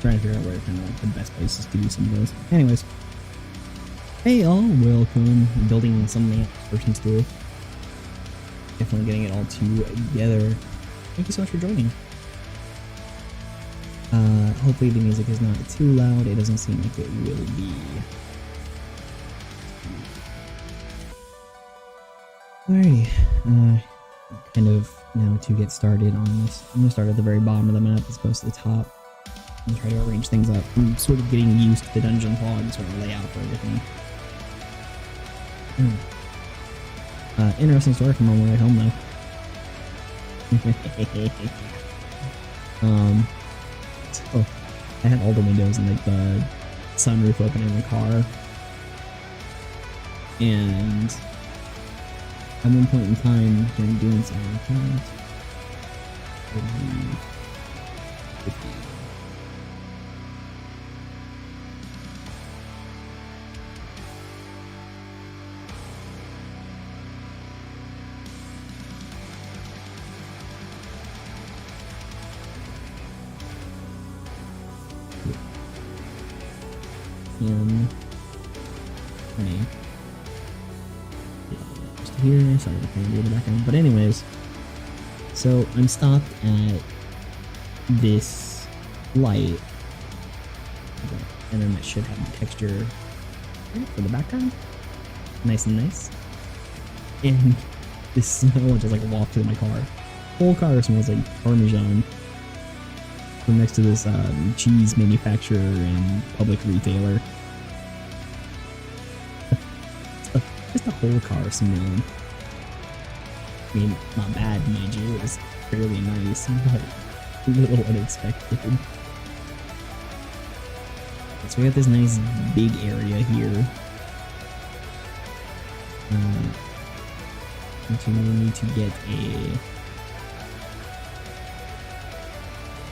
Trying to figure out where kind of like the best places to do some of those. Anyways, hey all, welcome. I'm building some person school. Definitely getting it all together. Thank you so much for joining. Hopefully the music is not too loud. It doesn't seem like it will be. Alrighty, kind of now to get started on this. I'm gonna start at the very bottom of the map as opposed to the top and try to arrange things up. I'm sort of getting used to the dungeon fog sort of layout for everything. Interesting story from on my way home though. So I had all the windows and like the sunroof open in the car, and at one point in time during doing so, just here, sorry, I can't do the background. But anyways, so I'm stopped at this light, and then that should have the texture for the background, nice and nice. And this smell just like walked through my car. Whole car smells like Parmesan. From next to this cheese manufacturer and public retailer. Just the whole car smelling. I mean, not bad, mind you. It was fairly nice, but a little unexpected. So we got this nice big area here. We need to get a.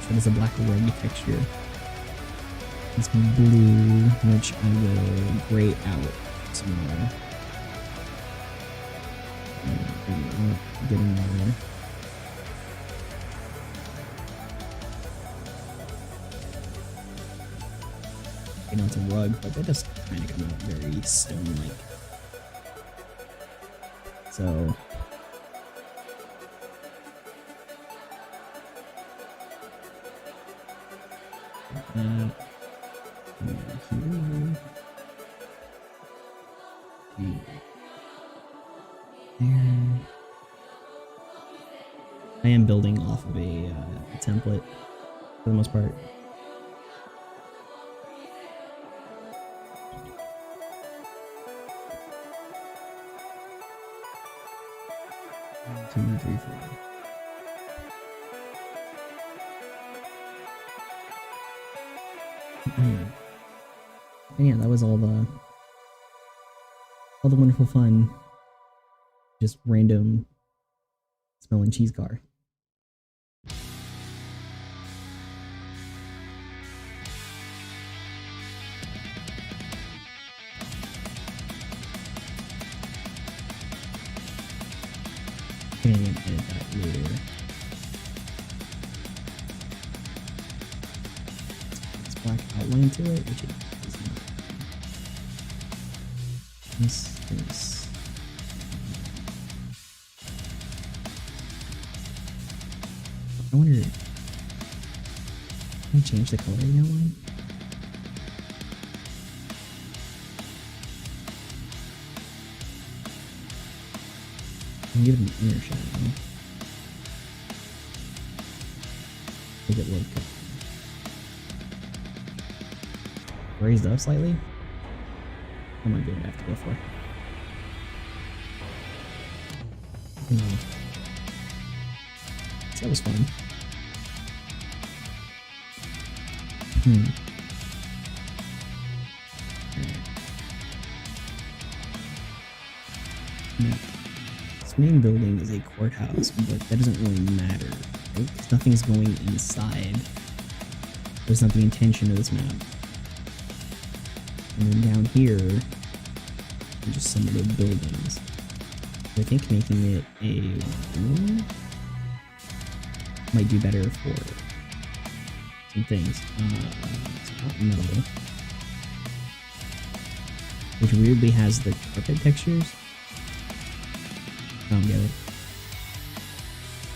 That is a black rug texture. This blue, which I will gray out somewhere. Get in there. You know, it's a rug, but that does kind of come out very stone-like. So. I am building off of a template for the most part. Two, three, four. And yeah, that was all the wonderful fun. Just random smelling cheese car. I'm gonna edit that later. It's black outline to it, which it is not. This. I wonder, can I change the coloring outline? I can give it an inner shadow. Make it look raised up slightly. That might be what I have to go for. That was fun. Now, this main building is a courthouse, but that doesn't really matter, right? Because nothing's going inside. That's not the intention of this map. And then down here are just some of the buildings. I think making it a room might do better for some things. It's not metal, which weirdly has the carpet textures. I don't get it.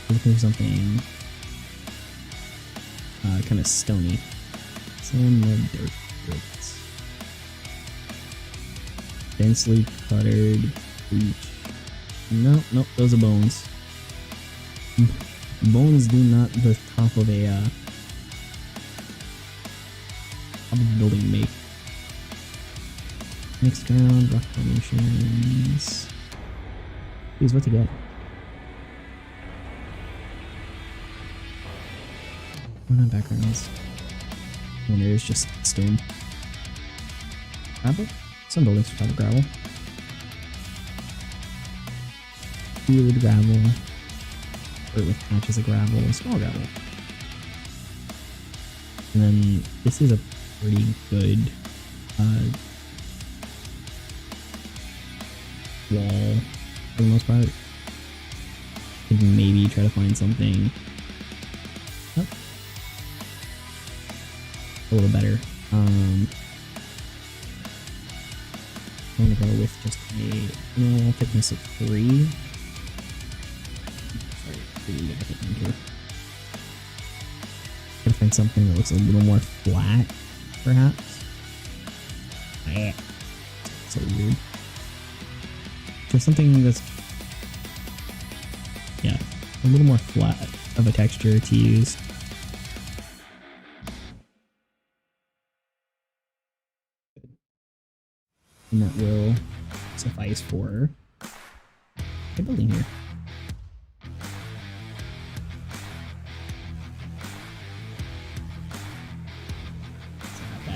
Looking for something kind of stony. Sand, mud, dirt, bricks. Densely cluttered beach. Nope, those are bones. Bones do not the top of a building make. Mixed ground, rock formations. Please, what to get? What are backgrounds? And there's just stone. Gravel? Some buildings have gravel. Weird gravel. Or with patches of gravel, small gravel. And then this is a pretty good wall for the most part. Could maybe try to find something a little better. I'm gonna go with just a normal thickness of 3. Gotta find something that looks a little more flat, perhaps. So weird. Just something that's, yeah, a little more flat of a texture to use. And that will suffice for a building here.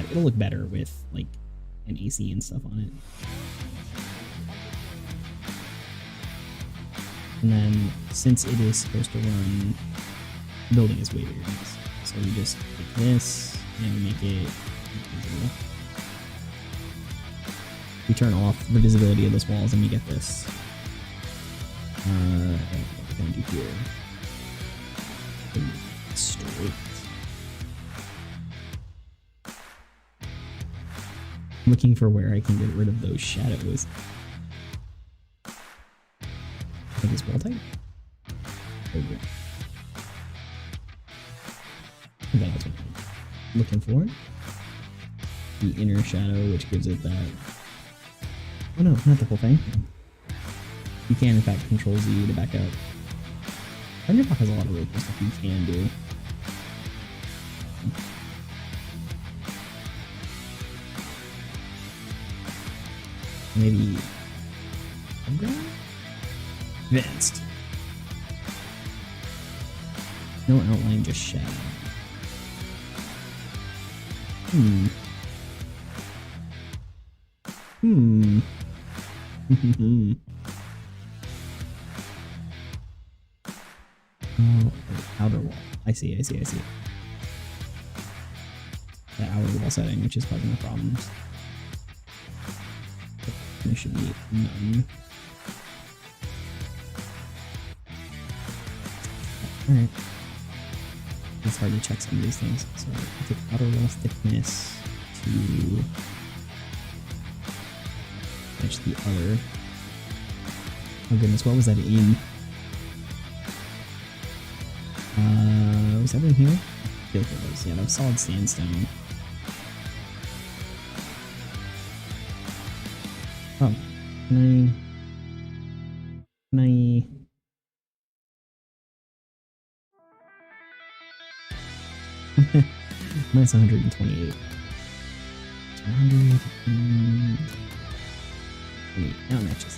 It'll look better with like an AC and stuff on it. And then since it is supposed to run, building is way bigger than this. So we just take this and we make it invisible. We turn off the visibility of those walls and we get this. What we're gonna do here. Straight. Looking for where I can get rid of those shadows. I think it's wall type. Over. That's what I'm looking for. The inner shadow, which gives it that. Oh no, not the whole thing. You can in fact control Z to back up. Thunderpop has a lot of really cool stuff you can do. Maybe advanced. No outline, just shadow. Oh, outer wall. I see. The outer wall setting, which is causing the problems. There should be none. Alright. It's hard to check some of these things. So I take outer wall thickness to match the other. Oh goodness, what was that in? Was that in here? I feel like it was. Yeah, that was solid sandstone. Oh, can I minus 128. 128. Now it matches.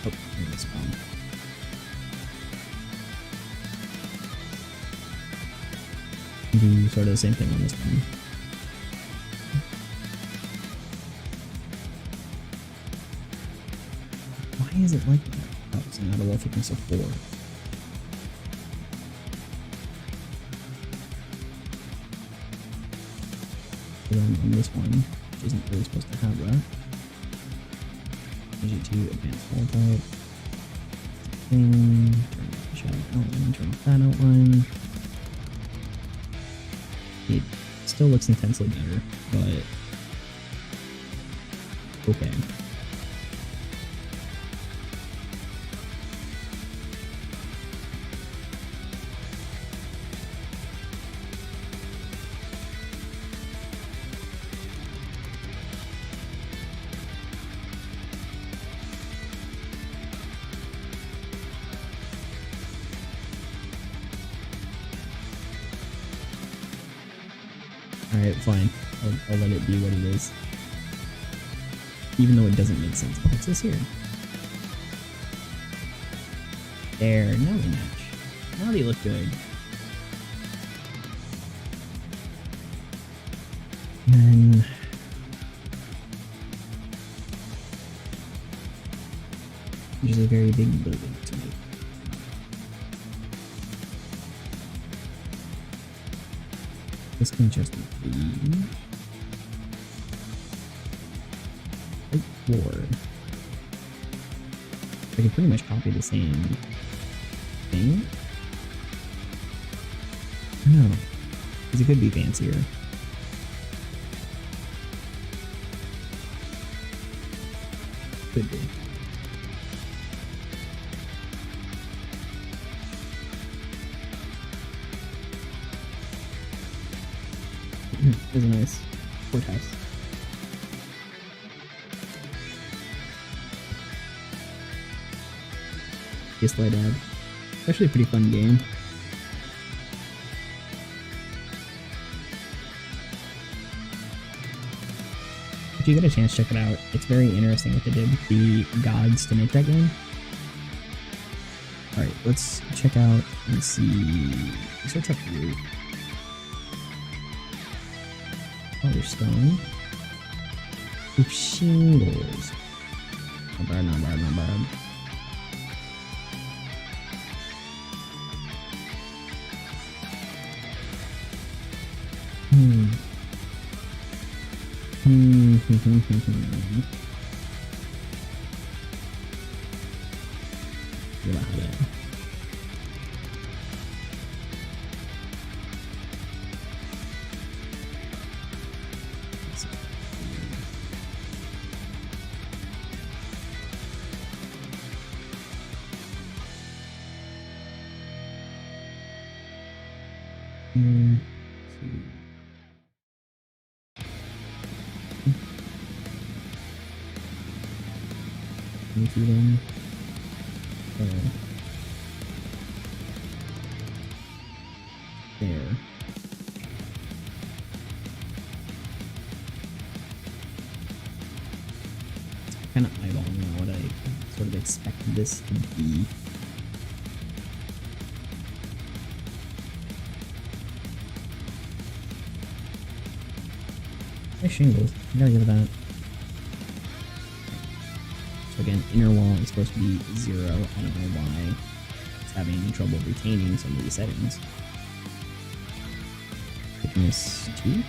Oh, here it is. Do sort of the same thing on this one. Why is it like that? Oh, it's an outer wall thickness of 4. So then on this one, which isn't really supposed to have that, change it to advanced wall type. thing. Turn that outline. It still looks intensely better, but okay. Alright, fine. I'll let it be what it is. Even though it doesn't make sense. What's this here? There, now they match. Now they look good. And then... which is a very big building to make. This can just be 4. I can pretty much copy the same thing. No, because it could be fancier. Could be. It's a nice courthouse. Yes, Dad. It's actually a pretty fun game. If you get a chance, check it out. It's very interesting what they did with the gods to make that game. Alright, let's check out and see. Search up Root. Color stone. With shingles. Not bad, not bad, not bad. Them. There. Kind of eyeballing what I sort of expected this to be. Nice shingles. I gotta give it that. Again, inner wall is supposed to be 0. I don't know why it's having trouble retaining some of these settings. Thickness 2.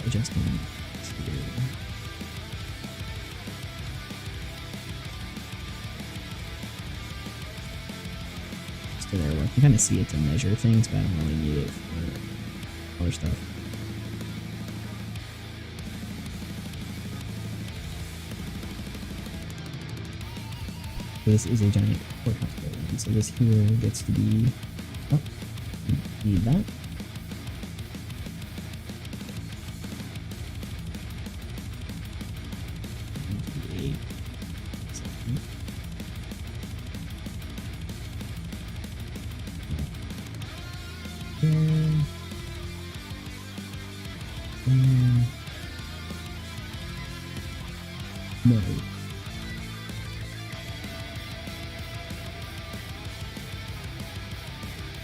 Adjusting here. There, where I can kind of see it to measure things, but I don't really need it for other stuff. This is a giant courthouse building, so this here gets to be. Oh, need that. No.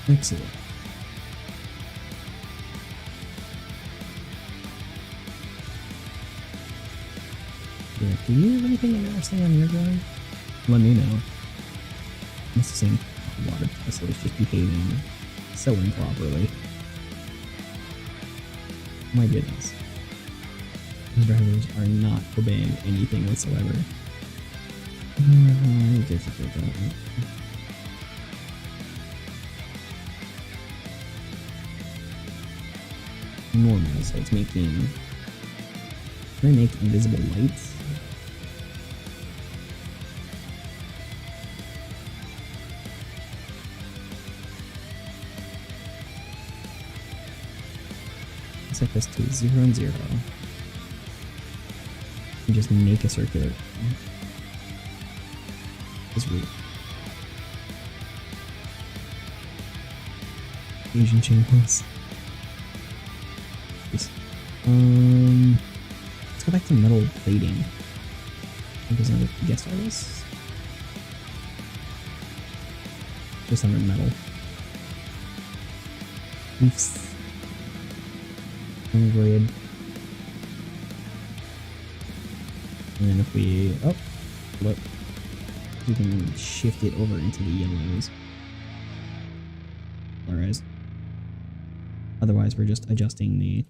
Excellent. Yeah, do you have anything interesting on your drawing? Let me know. Must seem water vessel is just behaving so improperly. My goodness. These drivers are not obeying anything whatsoever. Normal, so it's making. Can I make invisible lights? Set this to 0 and 0. And just make a circular. Is weird. Asian channels. Let's go back to metal plating. I think there's another guest artist. Just under metal. Oops. Grid. And then if we look, we can shift it over into the yellows. Whereas otherwise we're just adjusting the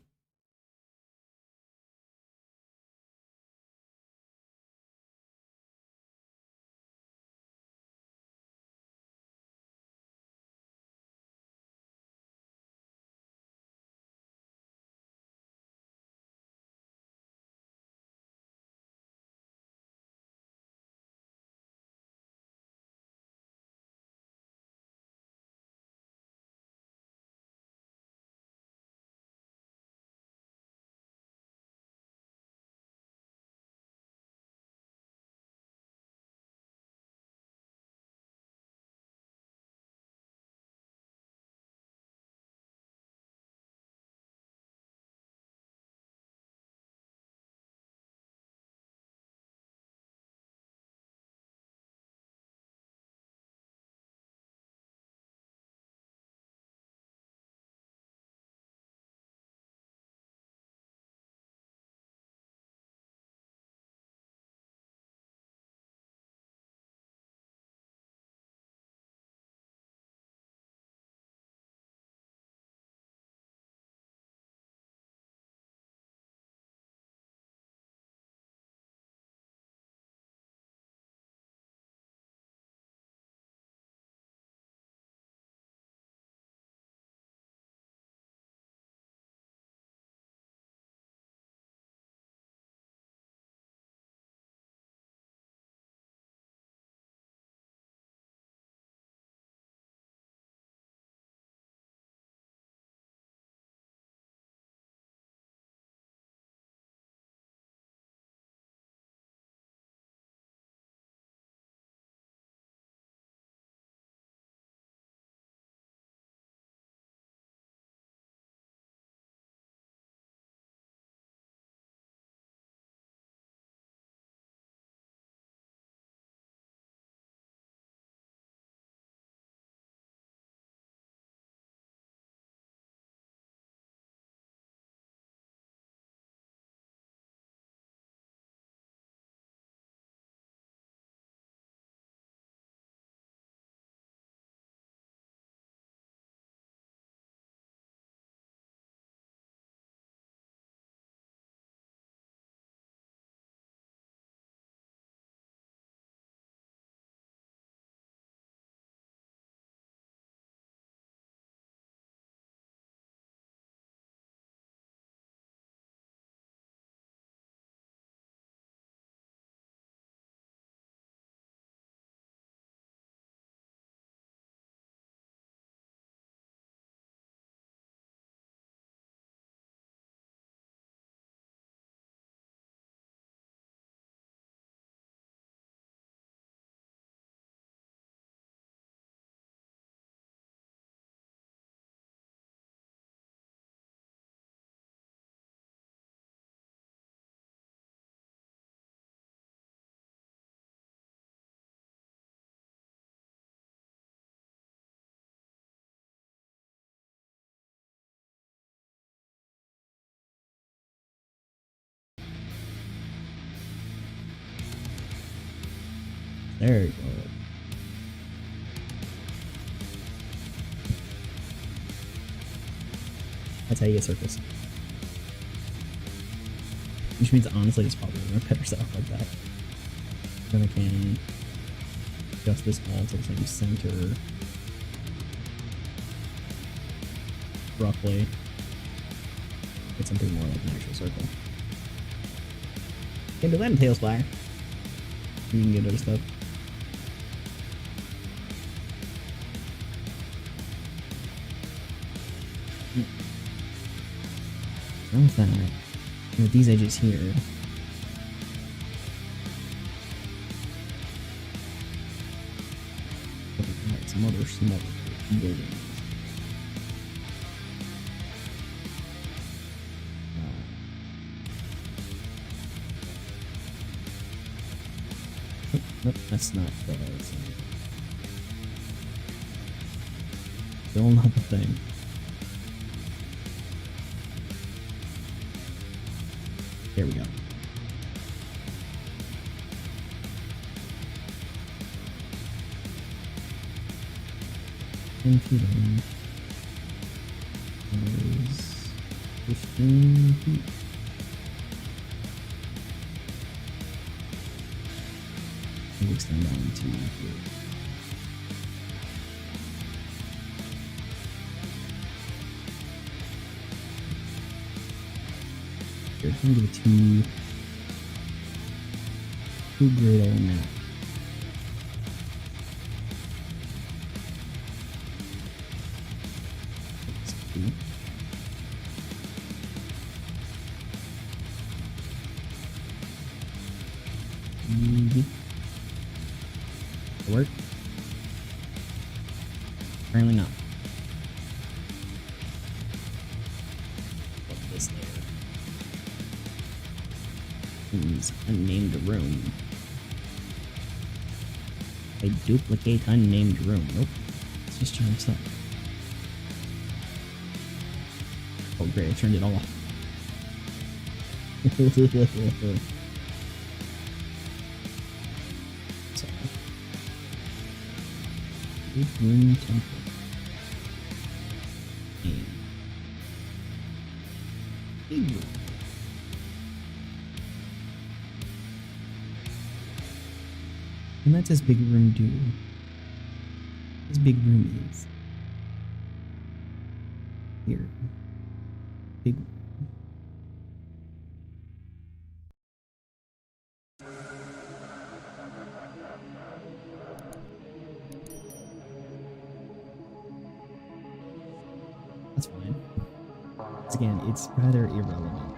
there you go. That's how you get circles. Which means honestly it's probably a better setup like that. Then I can adjust this all to the same center. Roughly. Get something more like an actual circle. Can do that in Tailspire. You can get other stuff. What's that? With these edges here. Some other smaller buildings. Nope, that's not the same. Still not the thing. There we go. And feet in. Is 15 feet. And extend down to here. Here, I'm gonna do two grid on that. Work? Apparently not. Put this there. Means unnamed room. I duplicate unnamed room. Nope. Let's just turn this up. Oh great, I turned it off. Big room temple. And big room. And that's his big room do. His big room is here. Big room. That's fine. Once again, it's rather irrelevant.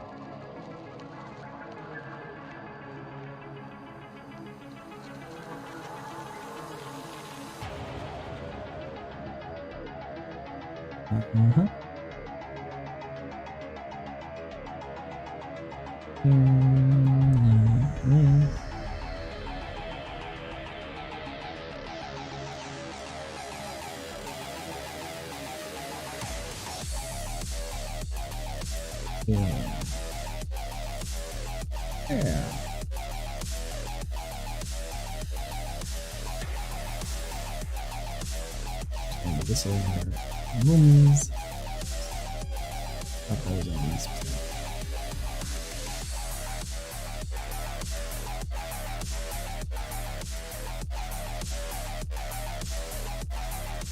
Uh-huh. Yeah. And this over rooms. Put those on these.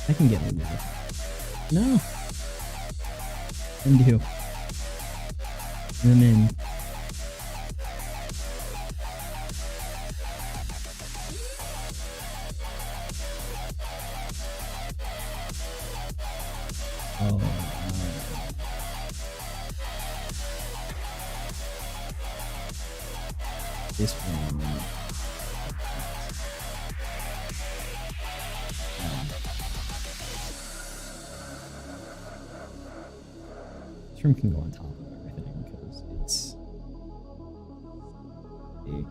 I can get in there. No. Undo. Zoom in. Oh, no. This one. This room can go on top of everything because it's big.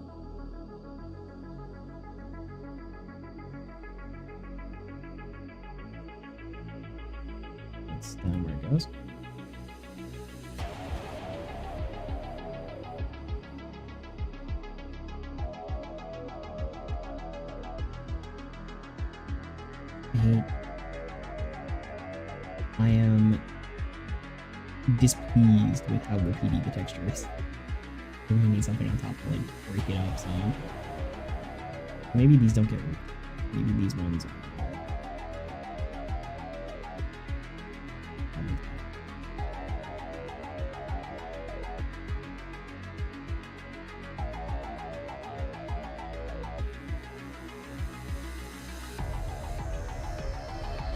That's down where it goes. I am displeased with how repeaty the texture is. We're gonna need something on top to like break it up some. Maybe these don't get. Maybe these ones.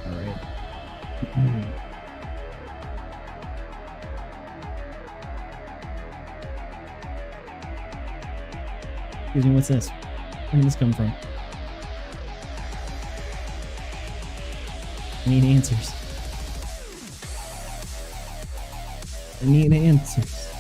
All right. Excuse me, what's this? Where did this come from? I need answers. I need answers.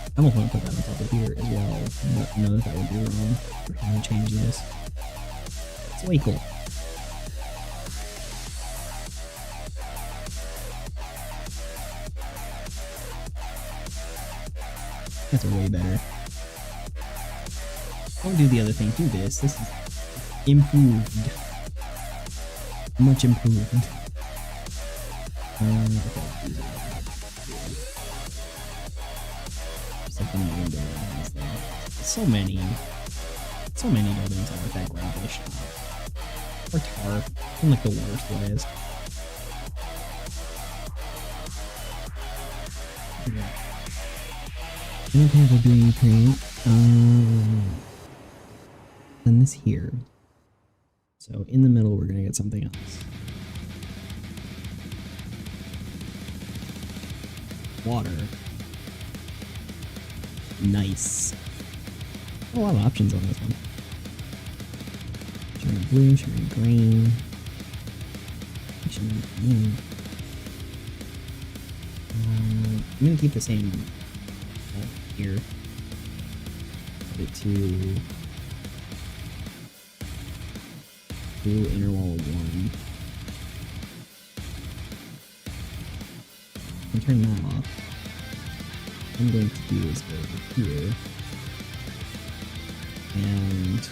I almost want to put that on top of here as well, but no, that would be wrong. We're gonna change this. It's way cool. That's way better. Don't do the other thing, do this. This is improved. Much improved. Okay. Just like one window lines there. So many buildings are like that gravel shop. Or tar. In like the worst ways. Yeah. I don't have a beauty paint. Then this here. So in the middle, we're gonna get something else. Water. Nice. A lot of options on this one. Shiny blue, shiny green. Shiny green. I'm gonna keep the same here. Put it to inner wall 1. And turn that off. What I'm going to do is go over here and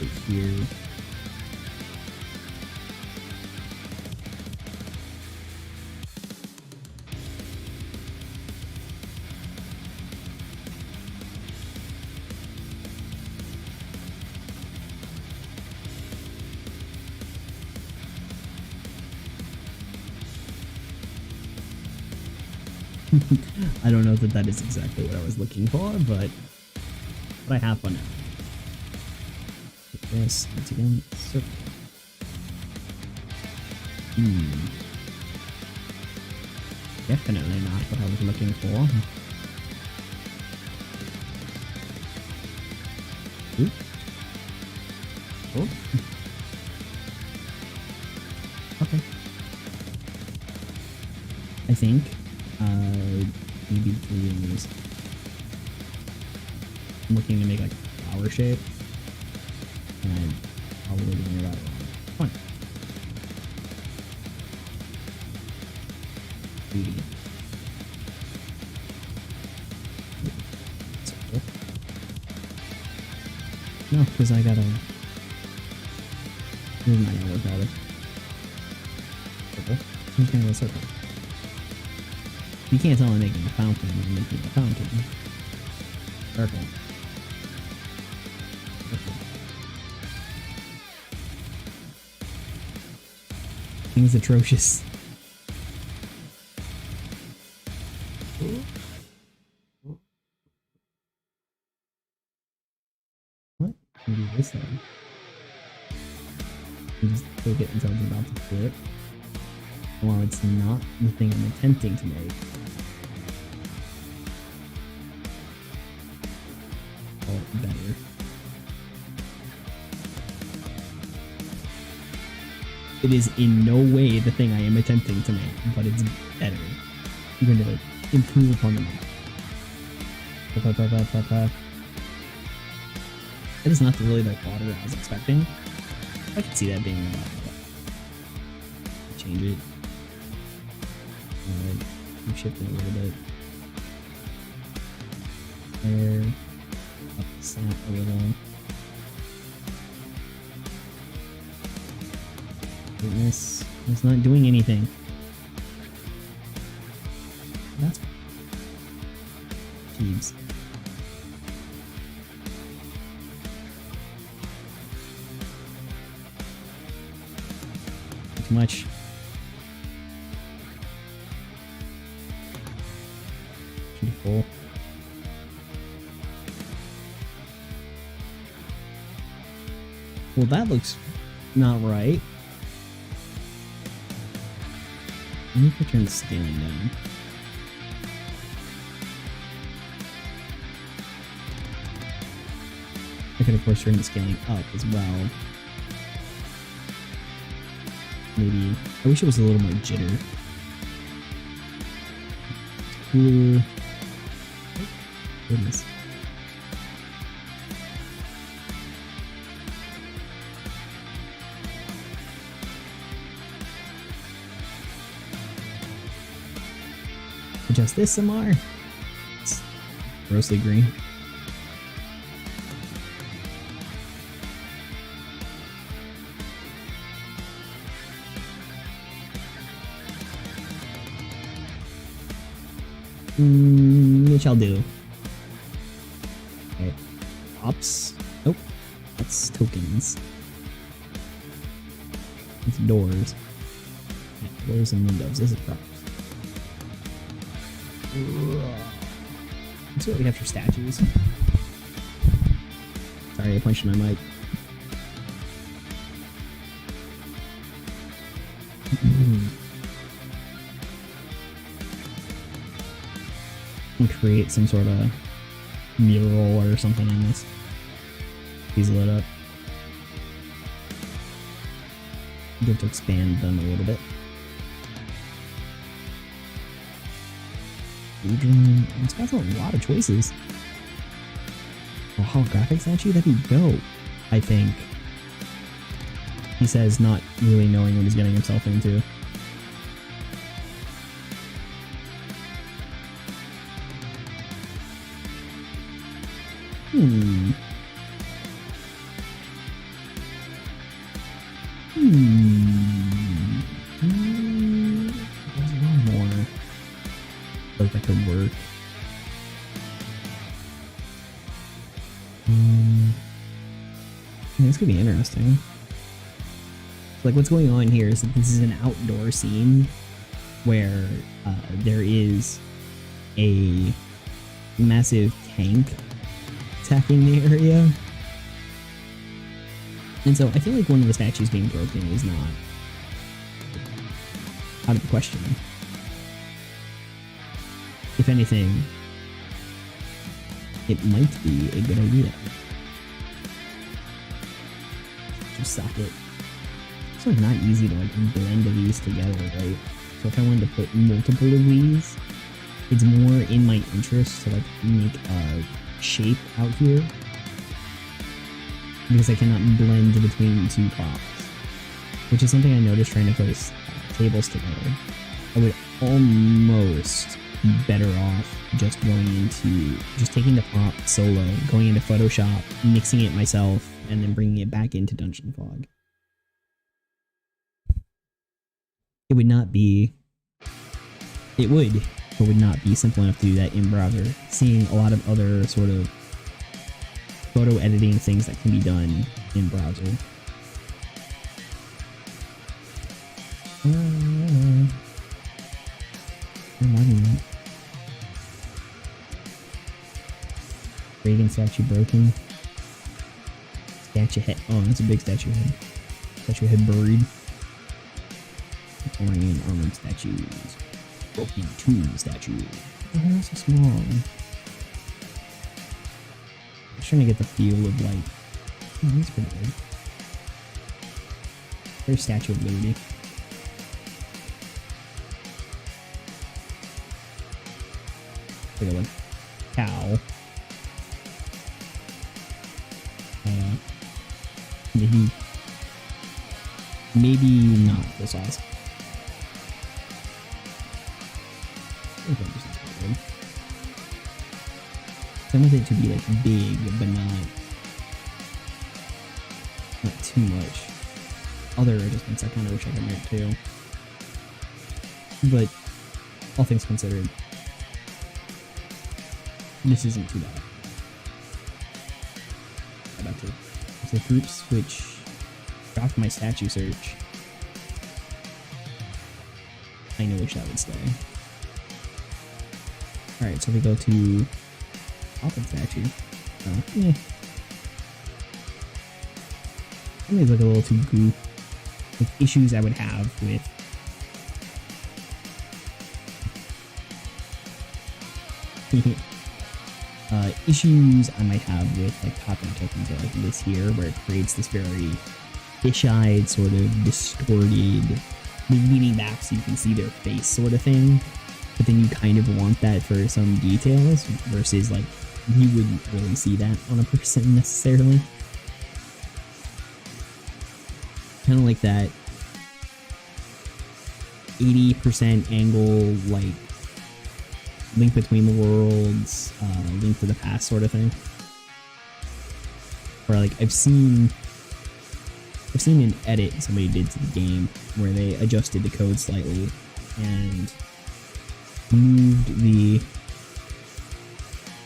right here. I don't know that that is exactly what I was looking for, but I have fun now. Put this once again, circle. Definitely not what I was looking for. Oop. Oh. Okay. I think maybe these. I'm looking to make like a flower shape, and I'm probably doing that wrong. Fine. Beauty. Circle. No, because I gotta. This is not gonna work out. Circle. I'm just gonna go circle. You can't tell I'm making a fountain, I'm making a fountain. Circle. Circle. Thing's atrocious. What? Can do this then? You just click it until it's about to flip. While it's not the thing I'm attempting to make. Better. It is in no way the thing I am attempting to make, but it's better. I'm going to like improve upon the make. That is not really like water I was expecting. I can see that being a lot. Change it. Alright, I'm shifting a little bit. There. Up the snap a little. Goodness, it's not doing anything. That's Jeebs. Too much. Too full. Well, that looks not right. I need to turn the scaling down. I could of course turn the scaling up as well. Maybe I wish it was a little more jitter. Cooler. Oh, goodness. Adjust this some more. It's grossly green. Which I'll do. Okay. Ops. Nope. That's tokens. It's doors. Yeah, doors and windows. This is props. Let's see what we have for statues. Sorry, I punched my mic. And create some sort of mural or something on this. These lit up. Good to expand them a little bit. It's got a lot of choices. A holographic statue? That'd be dope, I think. He says, not really knowing what he's getting himself into. There's one more. Like that could work. This could be interesting. Like what's going on here is that this is an outdoor scene where there is a massive tank attacking the area. And so I feel like one of the statues being broken is not out of the question. If anything, it might be a good idea. Just sock it. It's like not easy to like blend these together, right? So if I wanted to put multiple of these, it's more in my interest to like make a shape out here, because I cannot blend between two props, which is something I noticed trying to put tables together. I would almost be better off just just taking the prop solo, going into Photoshop, mixing it myself, and then bringing it back into Dungeon Fog. It would not be not be simple enough to do that in browser. Seeing a lot of other sort of photo editing things that can be done in browser. Reagan statue broken. Statue head. Oh, that's a big statue head. Statue head buried. Victorian armored statues. Broken tomb statue. Oh, that's so small. I'm just trying to get the feel of like. Oh, that's pretty good. There's Statue of Liberty. Like a cow. Maybe not full size. I want it to be like big, but not too much. other adjustments I kind of wish I could make too. But all things considered, this isn't too bad. How about to the group switch? Dropped my statue search. I wish that would stay. Alright, so we go to top of statue. Oh, yeah. I think it's like a little too goofy. Like issues I would have with issues I might have with like top-down tokens like this here, where it creates this very fish-eyed, sort of distorted, leaning back so you can see their face sort of thing. But then you kind of want that for some details, versus like you wouldn't really see that on a person necessarily. Kind of like that 80% angle, like Link Between the Worlds, Link to the Past sort of thing. Or like I've seen an edit somebody did to the game where they adjusted the code slightly and moved the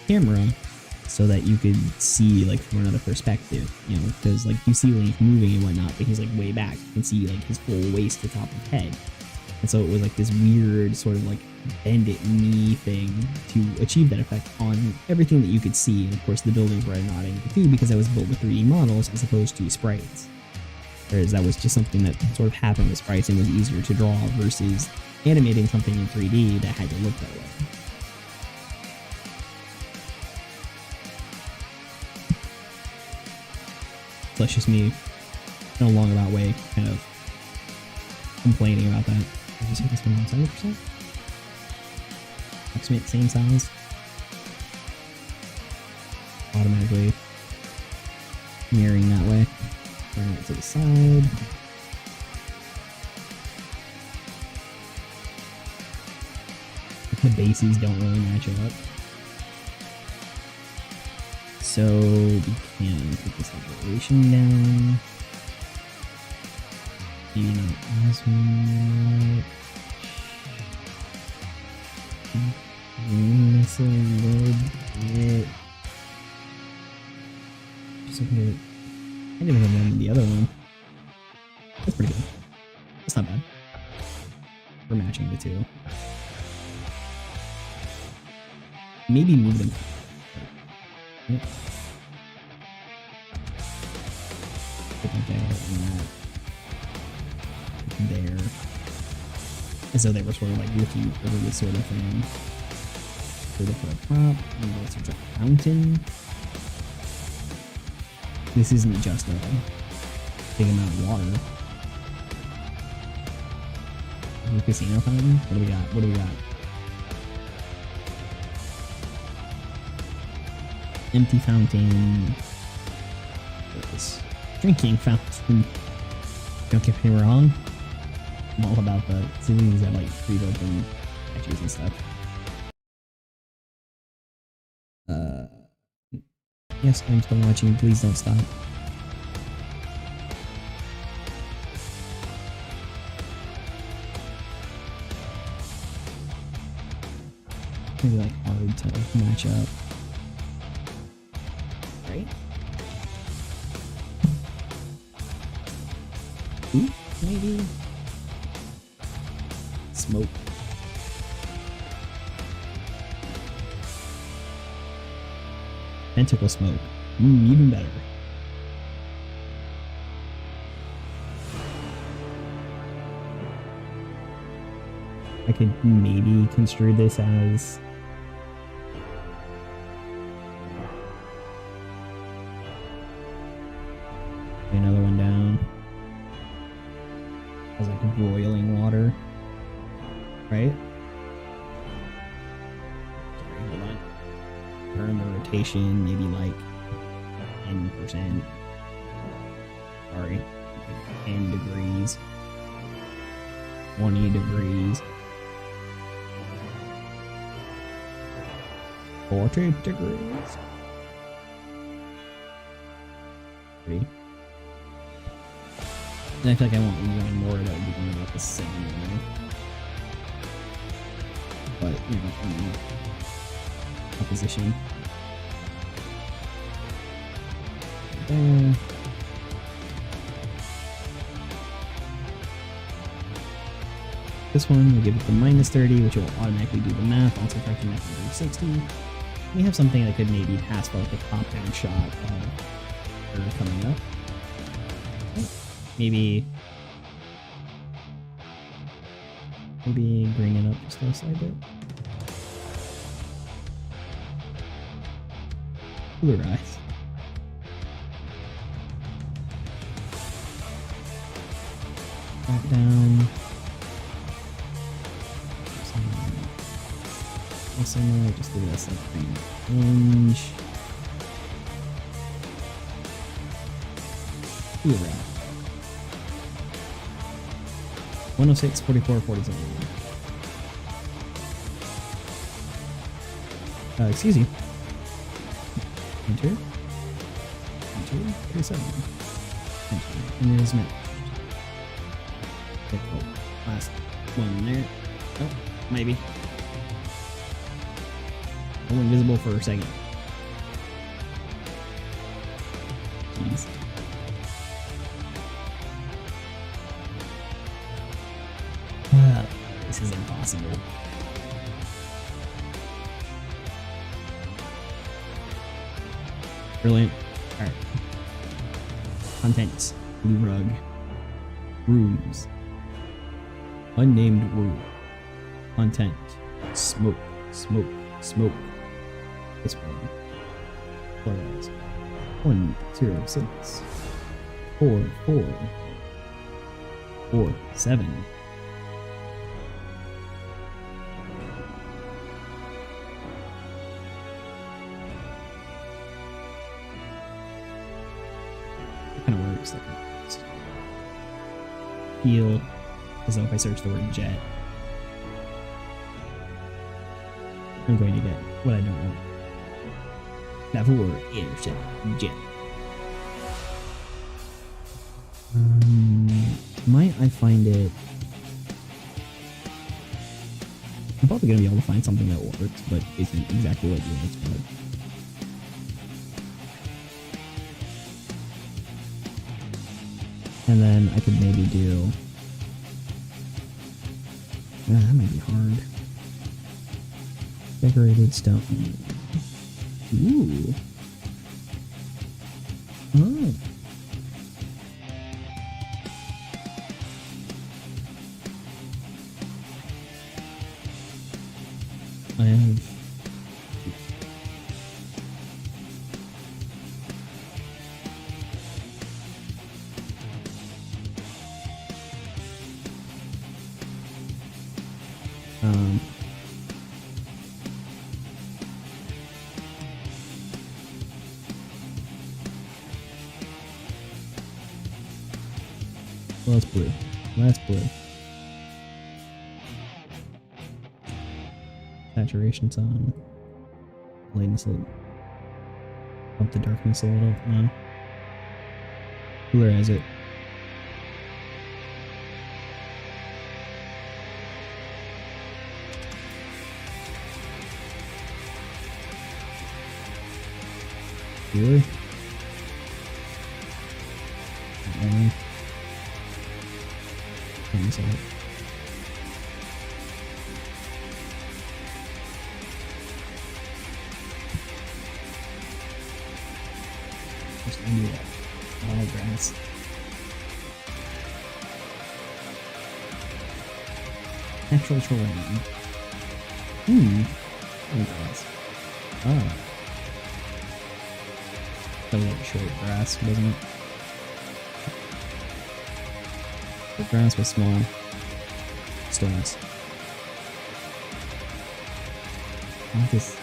camera so that you could see like from another perspective, you know, because like you see Link moving and whatnot, but he's like way back. You can see like his full waist to top of head. And so it was like this weird sort of like bend it knee thing to achieve that effect on everything that you could see. And of course the buildings were not able to do because I was built with 3D models as opposed to sprites. Whereas that was just something that sort of happened with sprites and was easier to draw versus animating something in 3D that had to look that way. So that's just me in a long about way kind of complaining about that. Did you see this one on 70%? Approximate same size. Automatically mirroring that way. Bring it to the side. The bases don't really match up. So we can put this elevation down. Maybe not as much. This a little bit. Just looking at it. I didn't even remember the other one. That's pretty good. That's not bad. We're matching the two. Maybe move them. Yep. Put them there and that. There. As though they were sort of like looking over this sort of thing. So for the top, and let's drop a fountain. This isn't just a big amount of water. Casino fountain? What do we got? What do we got? Empty fountain. This drinking fountain. Don't get me wrong. I'm all about the cities that like pre-built and statues and stuff. Yes, I'm still watching. Please don't stop. Maybe like hard to match up. Right? Ooh, maybe. Smoke. Tentacle smoke. Even better. I could maybe construe this as another one down as like boiling water, right? Sorry, hold on. Turn the rotation, maybe like 10%. Sorry, like 10 degrees, 20 degrees, 40 degrees. Ready? And I feel like I want one more that would be going about the same way. But, you know, opposition. There. This one, we'll give it the -30, which will automatically do the math, also correcting that from 360. We have something that could maybe pass for like a top-down shot of her coming up. Maybe bring it up just a slight bit. Cooler eyes. Back down. Also, just give us like range. Cooler eye. 106, 44, 47. Excuse you. Enter. Enter. 37. Enter. And there's Matt. Okay, oh, last one there. Oh, maybe. I'm invisible for a second. Jeez. This is impossible. Brilliant. Alright. Content. Blue rug. Rooms. Unnamed room. Content. Smoke. Smoke. Smoke. This one. Plurals. 106. 44. 47. Kind of works. Like, feel as though if I search the word jet, I'm going to get what I don't want. Lavur airship jet. Might I find it? I'm probably gonna be able to find something that works, but isn't exactly what you expect. And then I could maybe do. That might be hard. Decorated stone. Ooh. Oh. I have. Last blue. Last blue. Saturation's on. Lightness a little. Up the darkness a little. No. Cooler as it. Cooler. Just undo that. All grass. Natural terrain. Oh, grass. Ah. That was like short grass, wasn't it? The grass was small. Stones. I like this.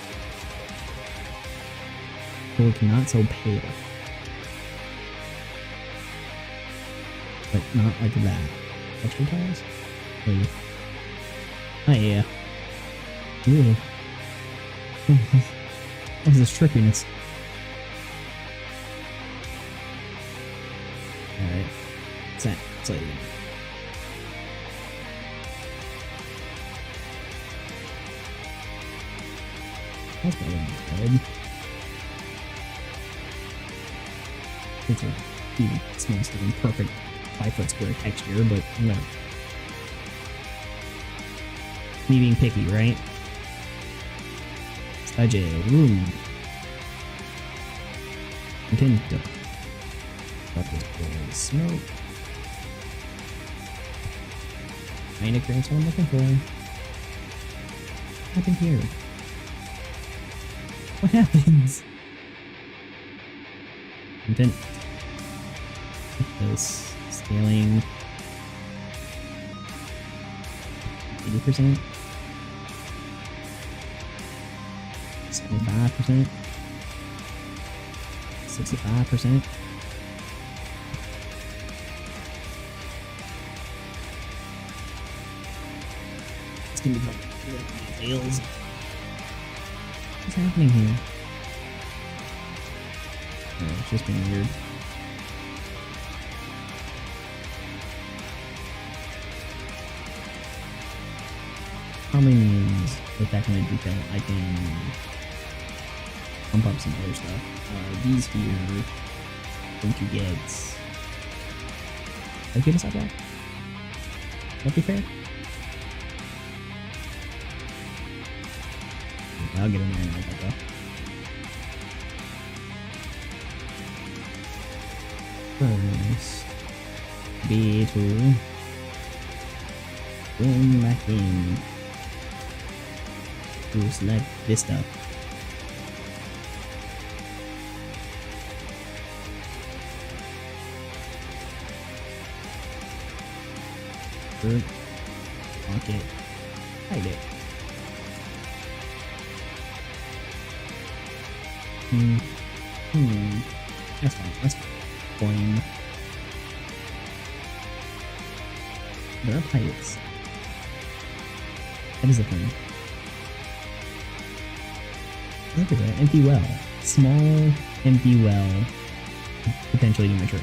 Look, not so pale. But not like that. Extra tiles? Maybe. Oh yeah. Ooh. What is this trippiness? Alright. What's that? Slave. That's better than good. It's a even small than perfect 5-foot square texture, but no. Me being picky, right? Saje, ooh. Nintendo. Got this bowl smoke. Kinda creates what I'm looking for. What happened here? What happens? Intent. This scaling 80%, 75%, 65%. It's gonna be like tails. What's happening here? Oh, it's just being weird. Probably means with that kind of detail, I can pump up some other stuff. These here, going to get. I give us that back? That'd be fair. I'll get in there and make that go. First, B to bring back in to select this stuff. Good. Lock it. Hide it. That's fine. That's fine. There are pirates. That is the thing. Look at that. Empty well. Small, empty well. Potentially immature.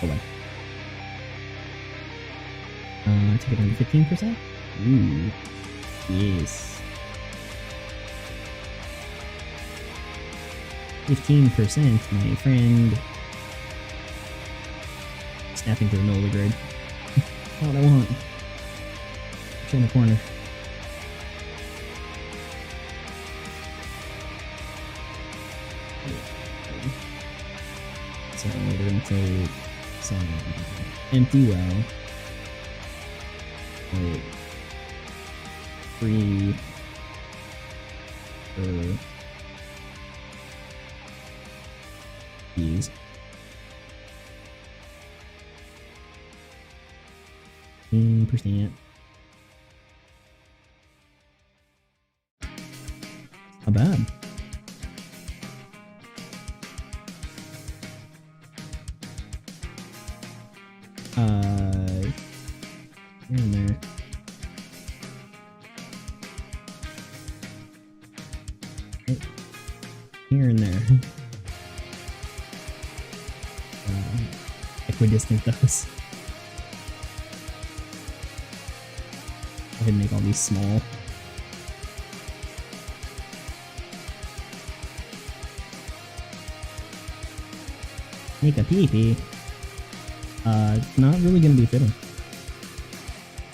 Oh, well. Take it down to 15%? Ooh. Yes. 15%, my friend. Snapping to the middle of the grid. That's what I want. Put you in the corner. So we're gonna take some empty well. Wait. 3 for these. 15%. Not bad. Here and there. Here and there. Equidistant those. Go ahead and make all these small. Make a pee-pee. Not really gonna be fitting.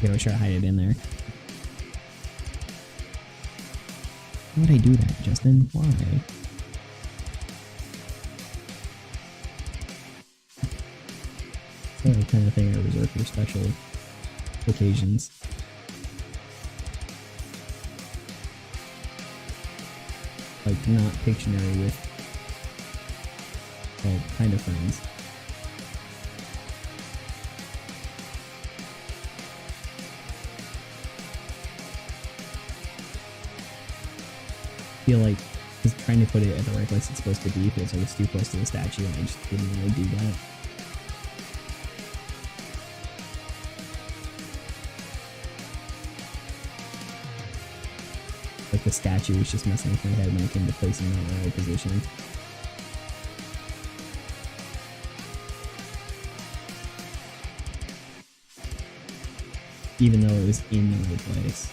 Gotta try to hide it in there. Why would I do that, Justin? Why? That's the kind of thing I reserve for special occasions. Like, not Pictionary with, well, kind of friends. I feel like just trying to put it at the right place it's supposed to be feels like it's too close to the statue, and I just didn't really do that. Like the statue was just messing with my head when it came to placing that in the right position. Even though it was in the right place.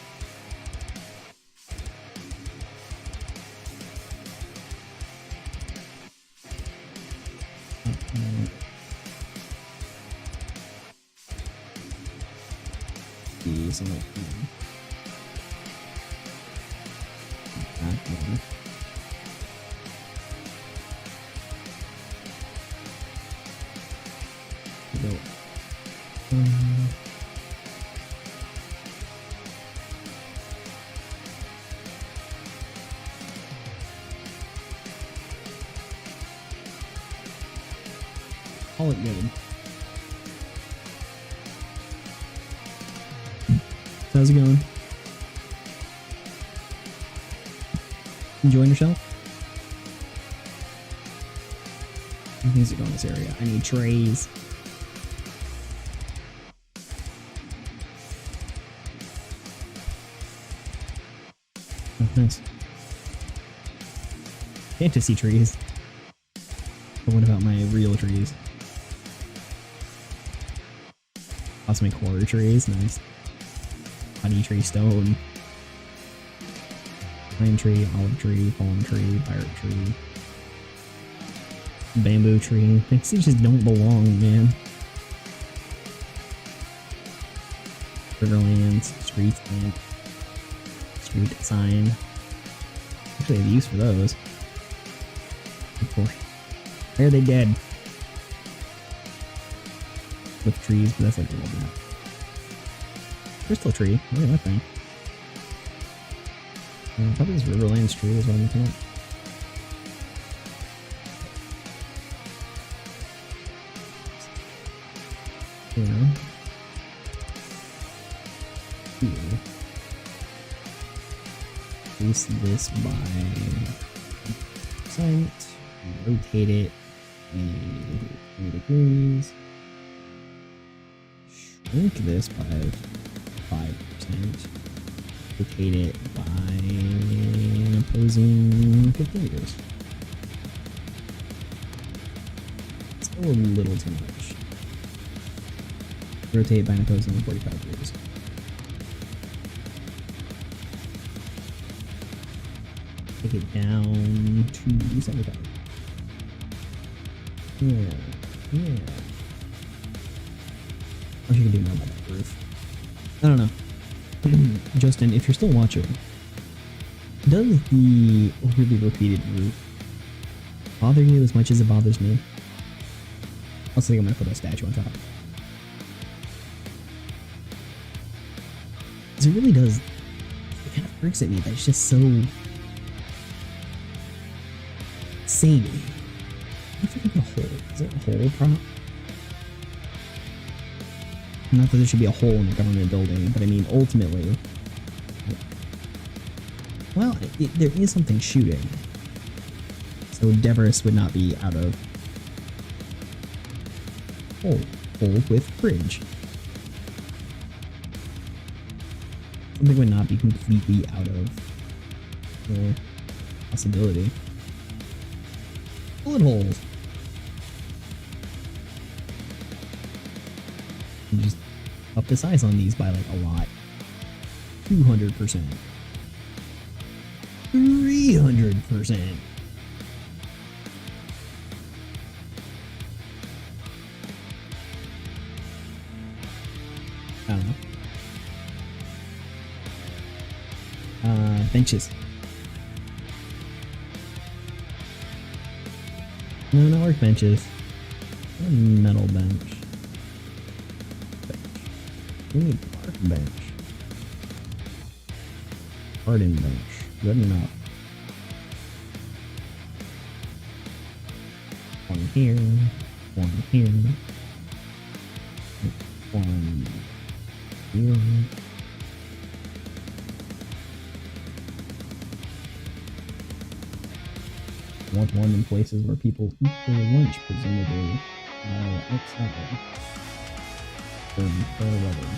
Something like that one. Go. Call it good. How's it going? Enjoying yourself? Things to go in this area. I need trays. Oh, nice. Fantasy trees. But what about my real trees? Cosmic horror trees, nice. Honey tree, stone, pine tree, olive tree, palm tree, pirate tree, bamboo tree. Things just don't belong, man. Riverlands, street lamp, street sign. Actually, I have use for those. Of course. Why are they dead? With trees, but that's like a little bit. Crystal tree, look at that thing. Probably this Riverlands tree is what I'm looking at. Yeah. Here. Place this by site, rotate it 3 degrees. Shrink this by 5%. Rotate it by an opposing 50 degrees. Still a little too much. Rotate by an opposing 45 degrees. Take it down to 75. Yeah. What you can do now about that roof? I don't know. Justin, if you're still watching, does the overly repeated roof bother you as much as it bothers me? I also think I'm gonna put a statue on top. Because it really does. It kind of freaks at me that it's just so samey. What if I put a hole? Is it a hole prop? Not that there should be a hole in a government building, but I mean, ultimately, well, there is something shooting, so Deverus would not be out of hole with fridge. Something would not be completely out of the possibility. Bullet holes. You just up the size on these by like a lot. 200%. 300%. I don't know. Benches. No, not workbenches. A metal bench. We need bark bench. Garden bench. Good enough. One here. One here. One here. Want one in places where people eat their lunch, presumably. Outside. For weather.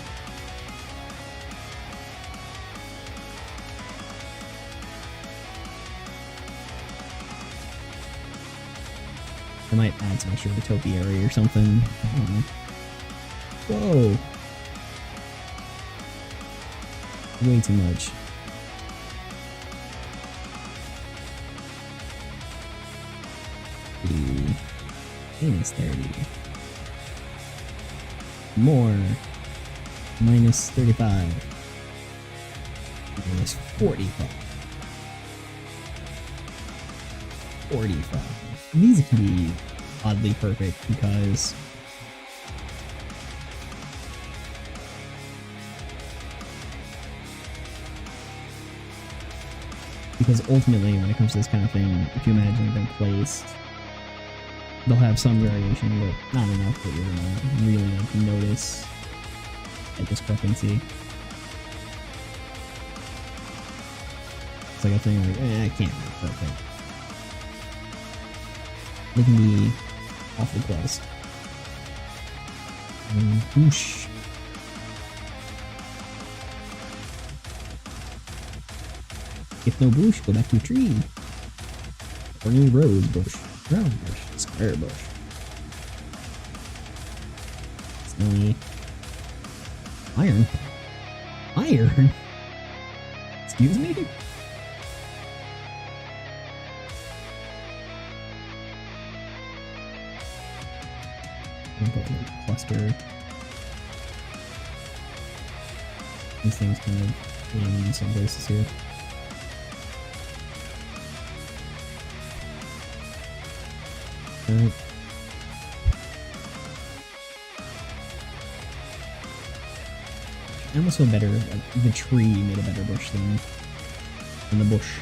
I might add some extra topiary or something. I don't know. Whoa! Way too much. Minus 30. More. Minus 35. Minus 45. 45. These can be oddly perfect because ultimately when it comes to this kind of thing, if you imagine them placed, they'll have some variation, but not enough that you're gonna really like notice a discrepancy. It's like a thing like, I can't be perfect. They can be awfully close. Whoosh. If no bush, go back to a tree. Or new rose bush, round bush, square bush. Snowy. Iron. Iron? Excuse me? I'll put a little cluster. These things kind of aim in some places here. Alright. I almost feel better, like the tree made a better bush than the bush.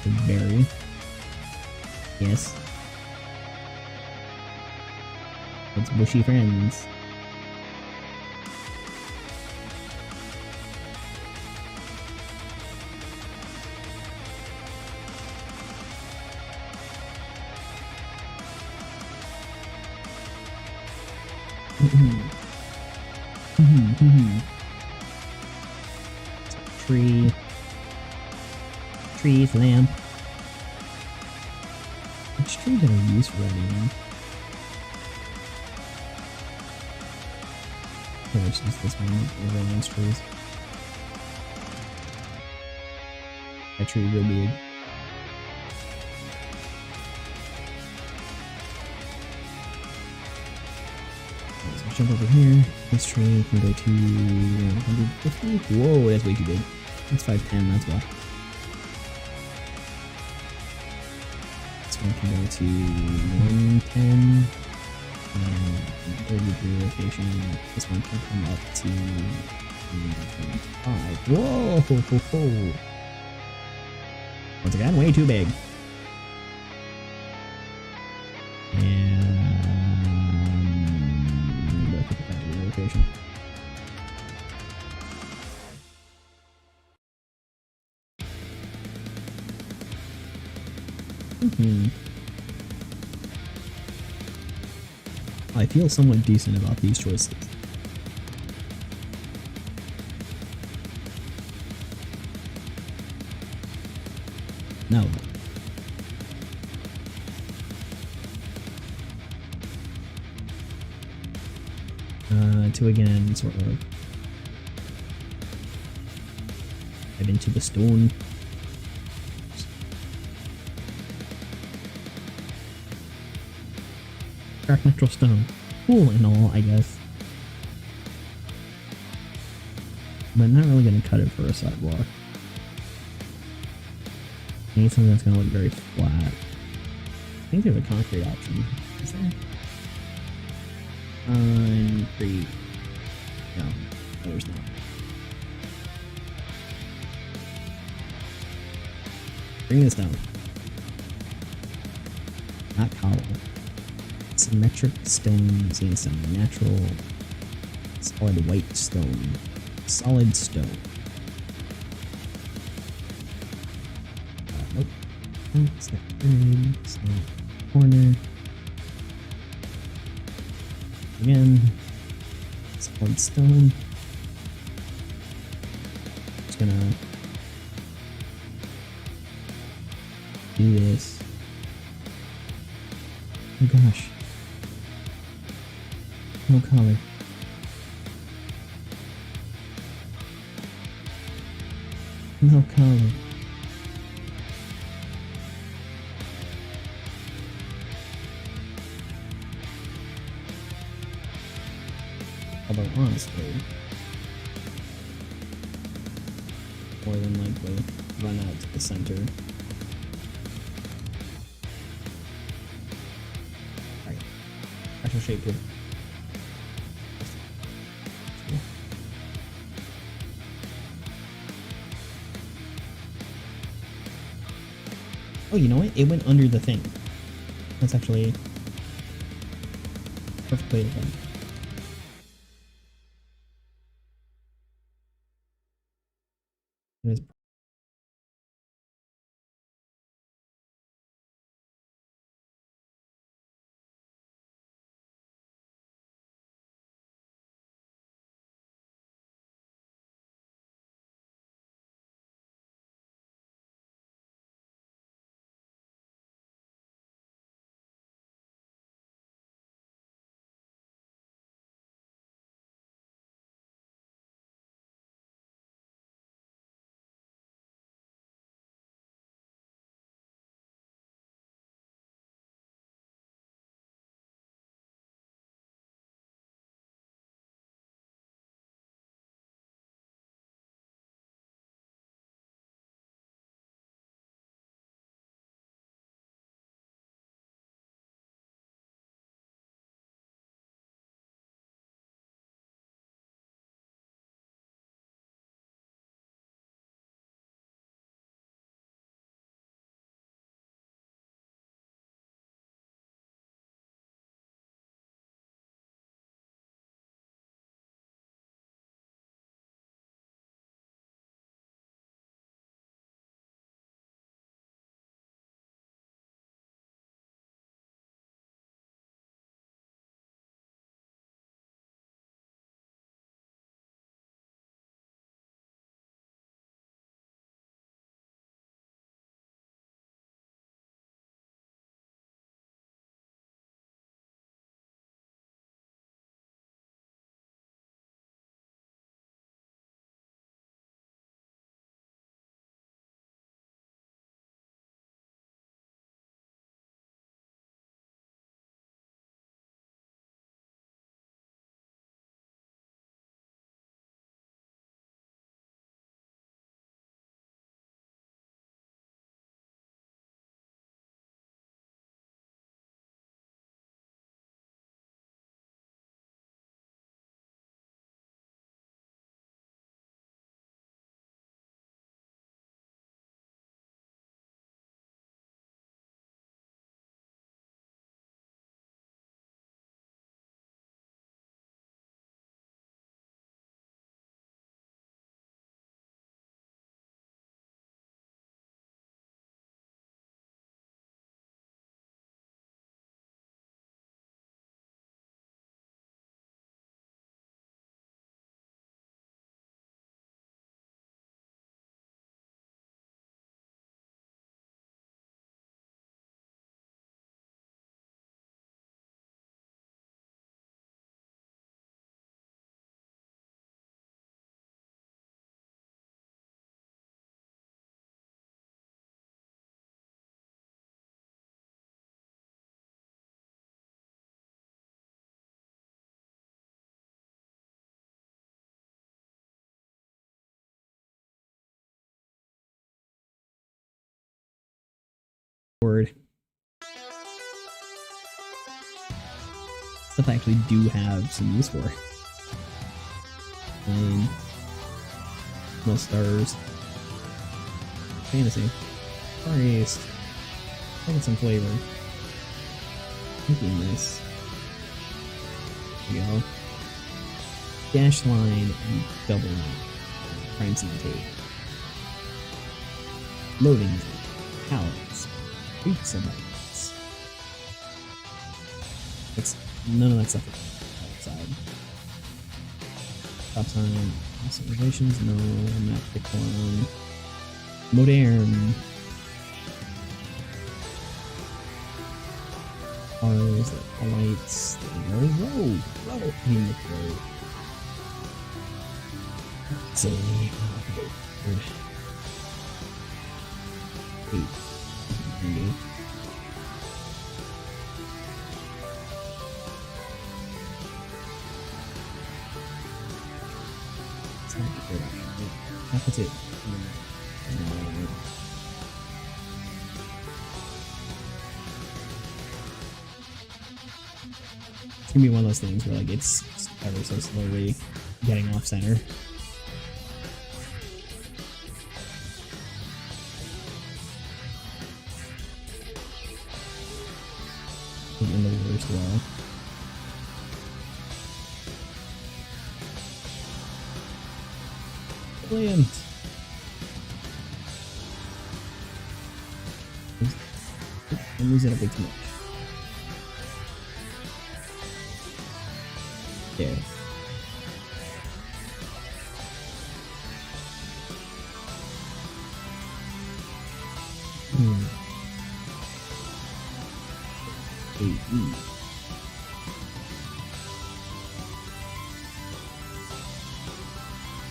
The berry. Yes. It's bushy friends. Trees, lamp. Which tree did I use for that even? I wish this one over those trees. That tree real big. So jump over here. This tree can go to 150. Whoa, that's way too big. That's 510, that's why. This one can go to 110. And 30-degree rotation. This one can come up to 25. Whoa! Ho, ho, ho. Once again, way too big. And 55-degree rotation. I feel somewhat decent about these choices. No. To again sort of dive into the stone. Dark natural stone. Cool and all, I guess. But not really gonna cut it for a sidewalk. I need something that's gonna look very flat. I think there's a concrete option. Is there? Concrete. No, there's not. Bring this down. Not cowl. Symmetric stone, sandstone, natural, solid white stone, solid stone. Nope. Snap green, snap corner. Again, solid stone. Just gonna do this. Oh gosh. No color. No color. Although honestly, more than likely run out to the center. Alright. Actual shape here. Oh, you know what? It went under the thing. That's actually perfectly okay. It is. Word. Stuff I actually do have some use for. No stars. Fantasy. Far East. I'll get some flavor. Making this. There we go. Dash line and double prime seed tape. Loading pallets. Weeks of lights. It's none of that stuff outside. Stop sign. Civilizations? No, map decline. Modern. cars, the lights, the road. I mean the road. So, that's it. It's gonna be one of those things where like it's ever so slowly getting off center. In the worst way. Brilliant. I'm losing a bit too much. There.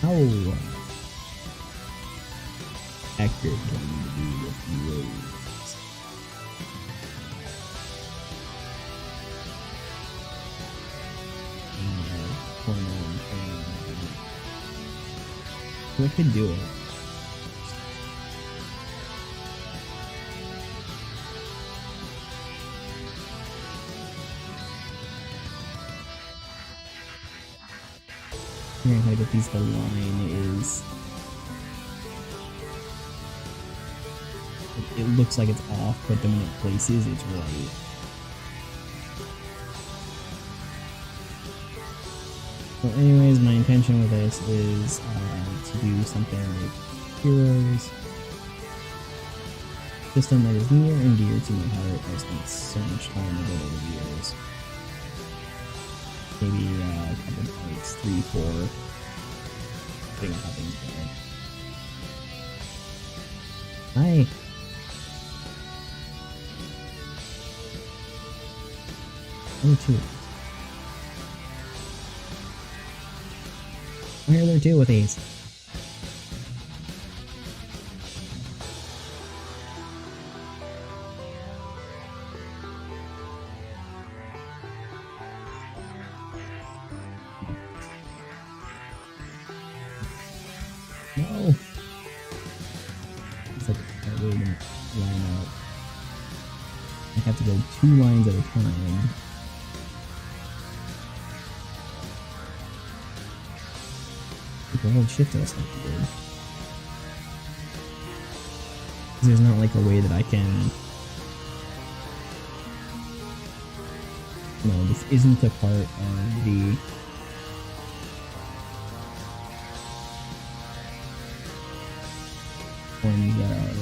How accurate can you be with roads? So I could do it. Figuring how to get these to line is... It looks like it's off, but then when it places, it's right. So anyways, my intention with this is to do something like Heroes. System that is near and dear to my heart. I spent so much time with it over the years. Maybe a couple of points, 3, 4. Figuring how things go. Hi. Number 2. Why are there 2 with these? No! It's like I really didn't line up. I have to go 2 lines at a time. The whole shift does not good. There's not like a way that I can... No, this isn't a part of the... ones that are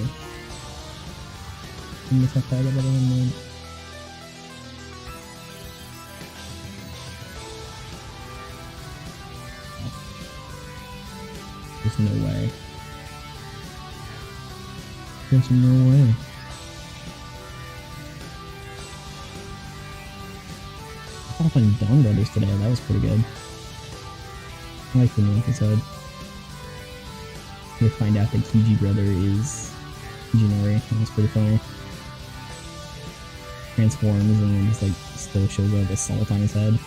in the top part of it. There's no way. There's no way. I thought on Dawn Brothers today, that was pretty good. I like the new episode. We find out that Kiji brother is Kijinori. That was pretty funny. Transforms and then just like still shows up with salt on his head.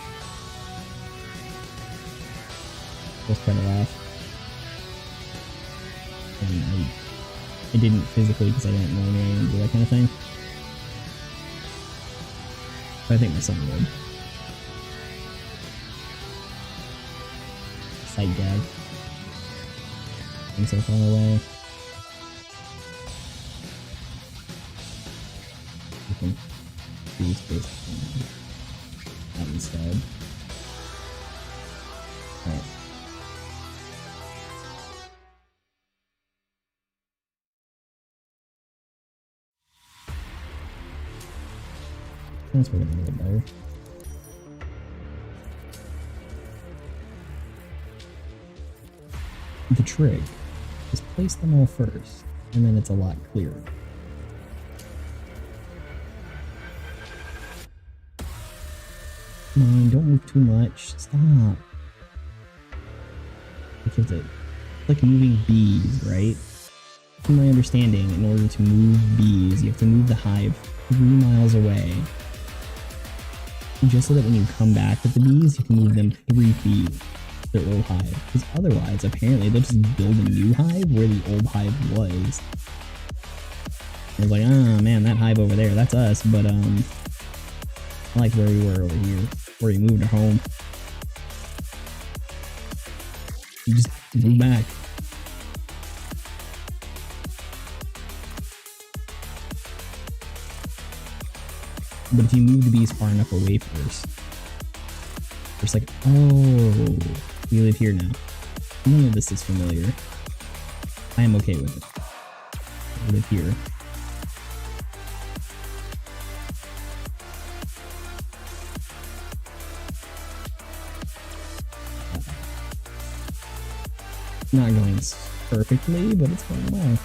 Just try to laugh. And I didn't physically because I didn't know anyone do that kind of thing. But I think my son would. Sight gag. I'm so far away. I can do space that instead. Alright. That's working a little better. The trick is place them all first, and then it's a lot clearer. Come on, don't move too much. Stop. Because it's like moving bees, right? From my understanding, in order to move bees, you have to move the hive 3 miles away. Just so that when you come back with the bees, you can move them 3 feet to their old hive. Because otherwise, apparently, they'll just build a new hive where the old hive was. I was like, ah, man, that hive over there, that's us, but, I like where we were over here, where we moved our home. You just move back. But if you move the bees far enough away first, it's like, oh, we live here now. None of this is familiar. I am okay with it. I live here. Not going perfectly, but it's going well.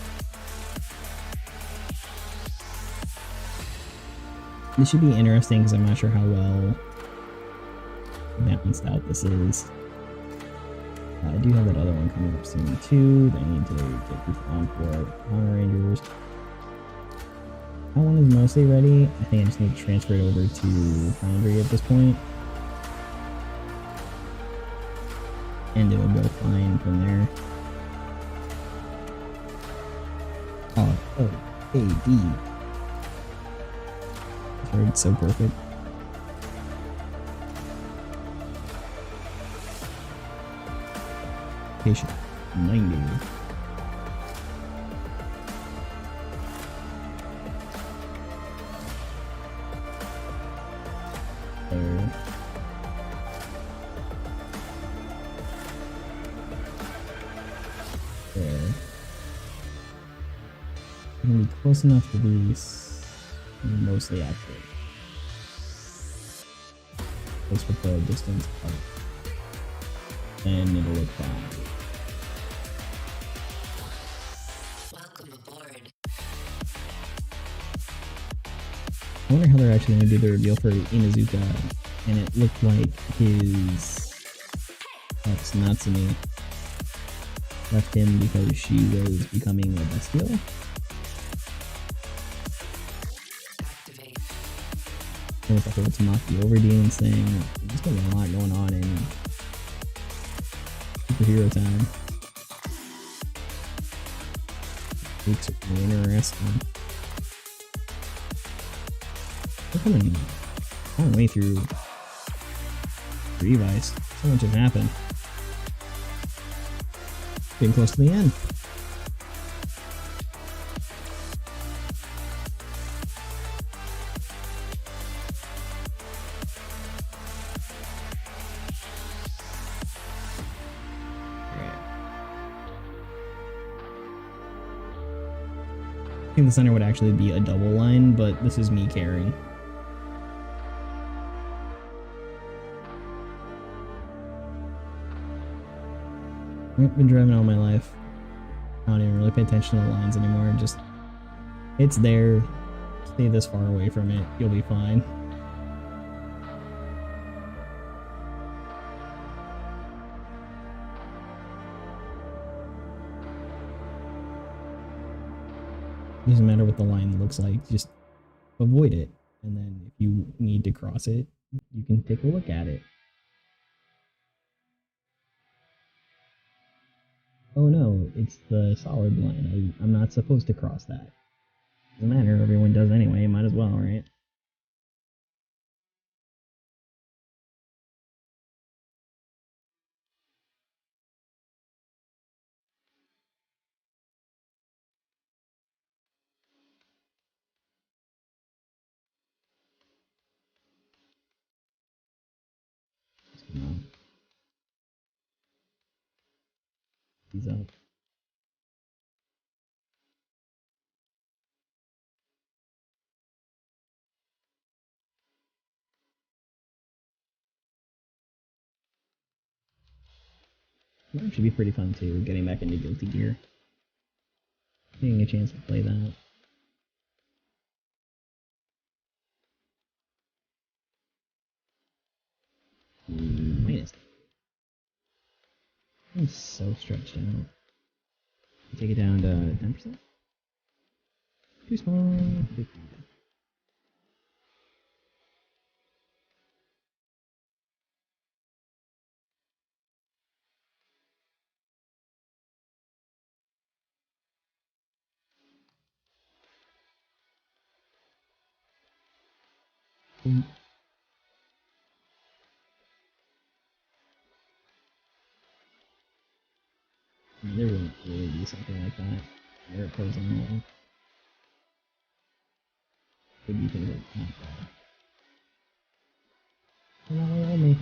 This should be interesting because I'm not sure how well balanced out this is. I do have that other one coming up soon too. That I need to get people on for. Power Rangers. That one is mostly ready. I think I just need to transfer it over to Foundry at this point. And it'll go fine from there. Oh, A-D. It's so perfect. Patient 90. There. There. I'm gonna be close enough to these mostly accurate. Let's put the distance up. And it'll look fine. Welcome aboard. I wonder how they're actually going to do the reveal for Inuzuka. And it looked like his ex Natsumi left him because she was becoming a bestial. I don't know if I whole Tamaki over demons thing. There's going to be a lot going on in superhero time. Makes it really interesting. We're coming a long way through Revice. So much has happened. Getting close to the end. I think the center would actually be a double line, but this is me caring. I've been driving all my life. I don't even really pay attention to the lines anymore. Just, it's there. Stay this far away from it. You'll be fine. It doesn't matter what the line looks like, just avoid it. And then if you need to cross it, you can take a look at it. Oh no, it's the solid line. I'm not supposed to cross that. Doesn't matter, everyone does anyway, might as well, right? He's up. That should be pretty fun too, getting back into Guilty Gear. Getting a chance to play that. Minus. I'm so stretched out. Take it down to 10%. Too small. There wouldn't really be something like that. Where it goes on wall. Could be things like that. Allow me.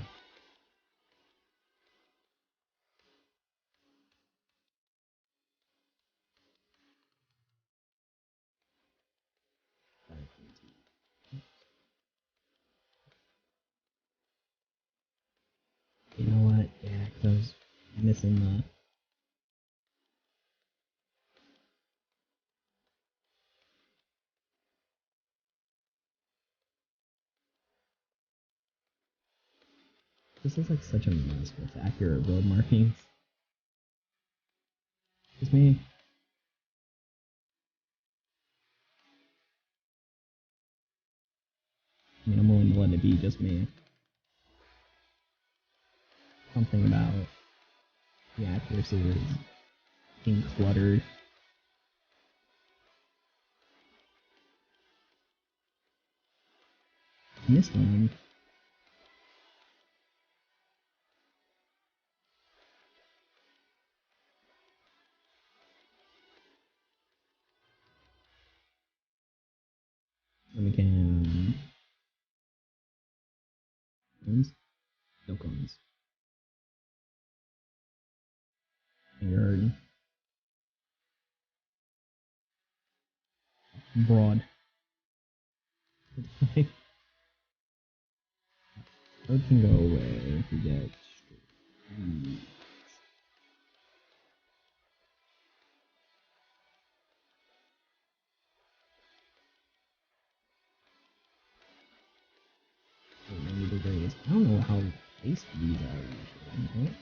You know what? Yeah, because I was missing the. This is like such a mess with accurate road markings. Just me. I mean, I'm willing to let it be just me. Something about the accuracy is being cluttered. Missed one. And we can. Cones? No cones. Yard. Broad. Road can go away if we get straight. I don't know how placed these are usually, right?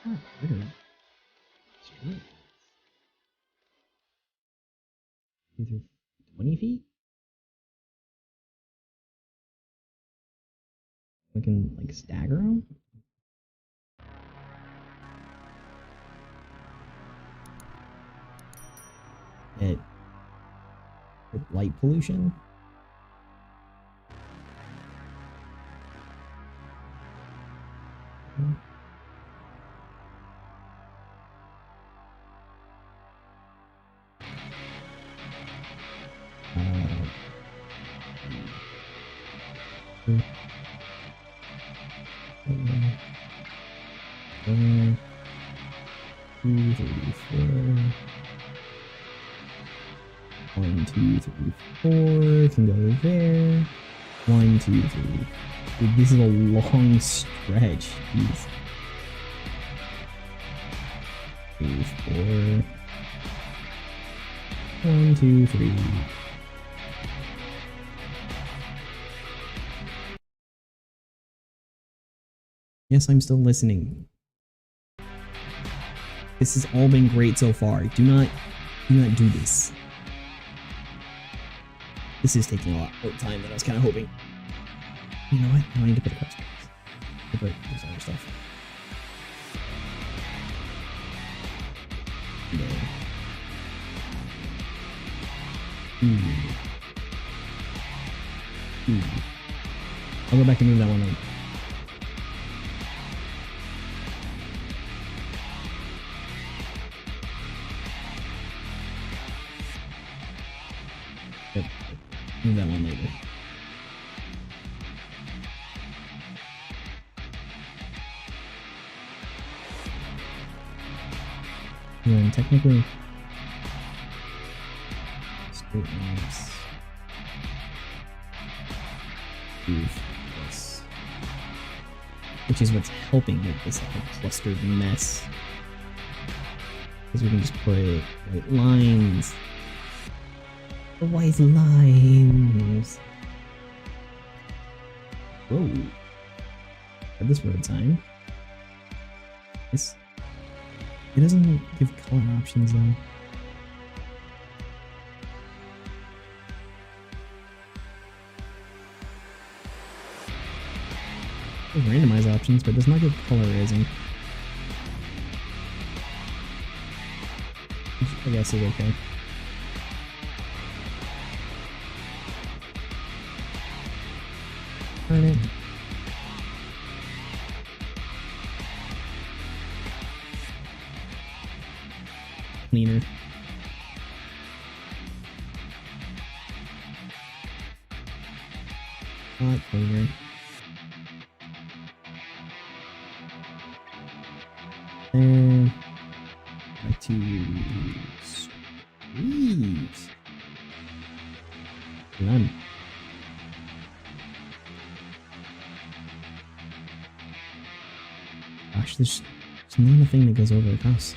Ah, weird. Straight. These are 20 feet? We can, like, stagger them? With light pollution? Two, three, four. 1, 2, 3, 4 can go there. 1, 2, 3. Dude, this is a long stretch. Jeez. 3, 4. 1, 2, 3. Yes, I'm still listening. This has all been great so far. Do not do this. This is taking a lot more time than I was kind of hoping. You know what? I need to put a cross box. I'll put this other stuff. No. I'll go back and move that one in. Yep. Move that one later. And technically, straight lines. Move this, which is what's helping make this like a clustered mess. Because we can just put right lines. The white lines. Whoa. At this road sign. It doesn't give color options though. Randomize options, but does not give color raising. Which I guess is okay. Turn it. Cleaner. Not cleaner. And back to sweet. None. Gosh, there's not a thing that goes over across.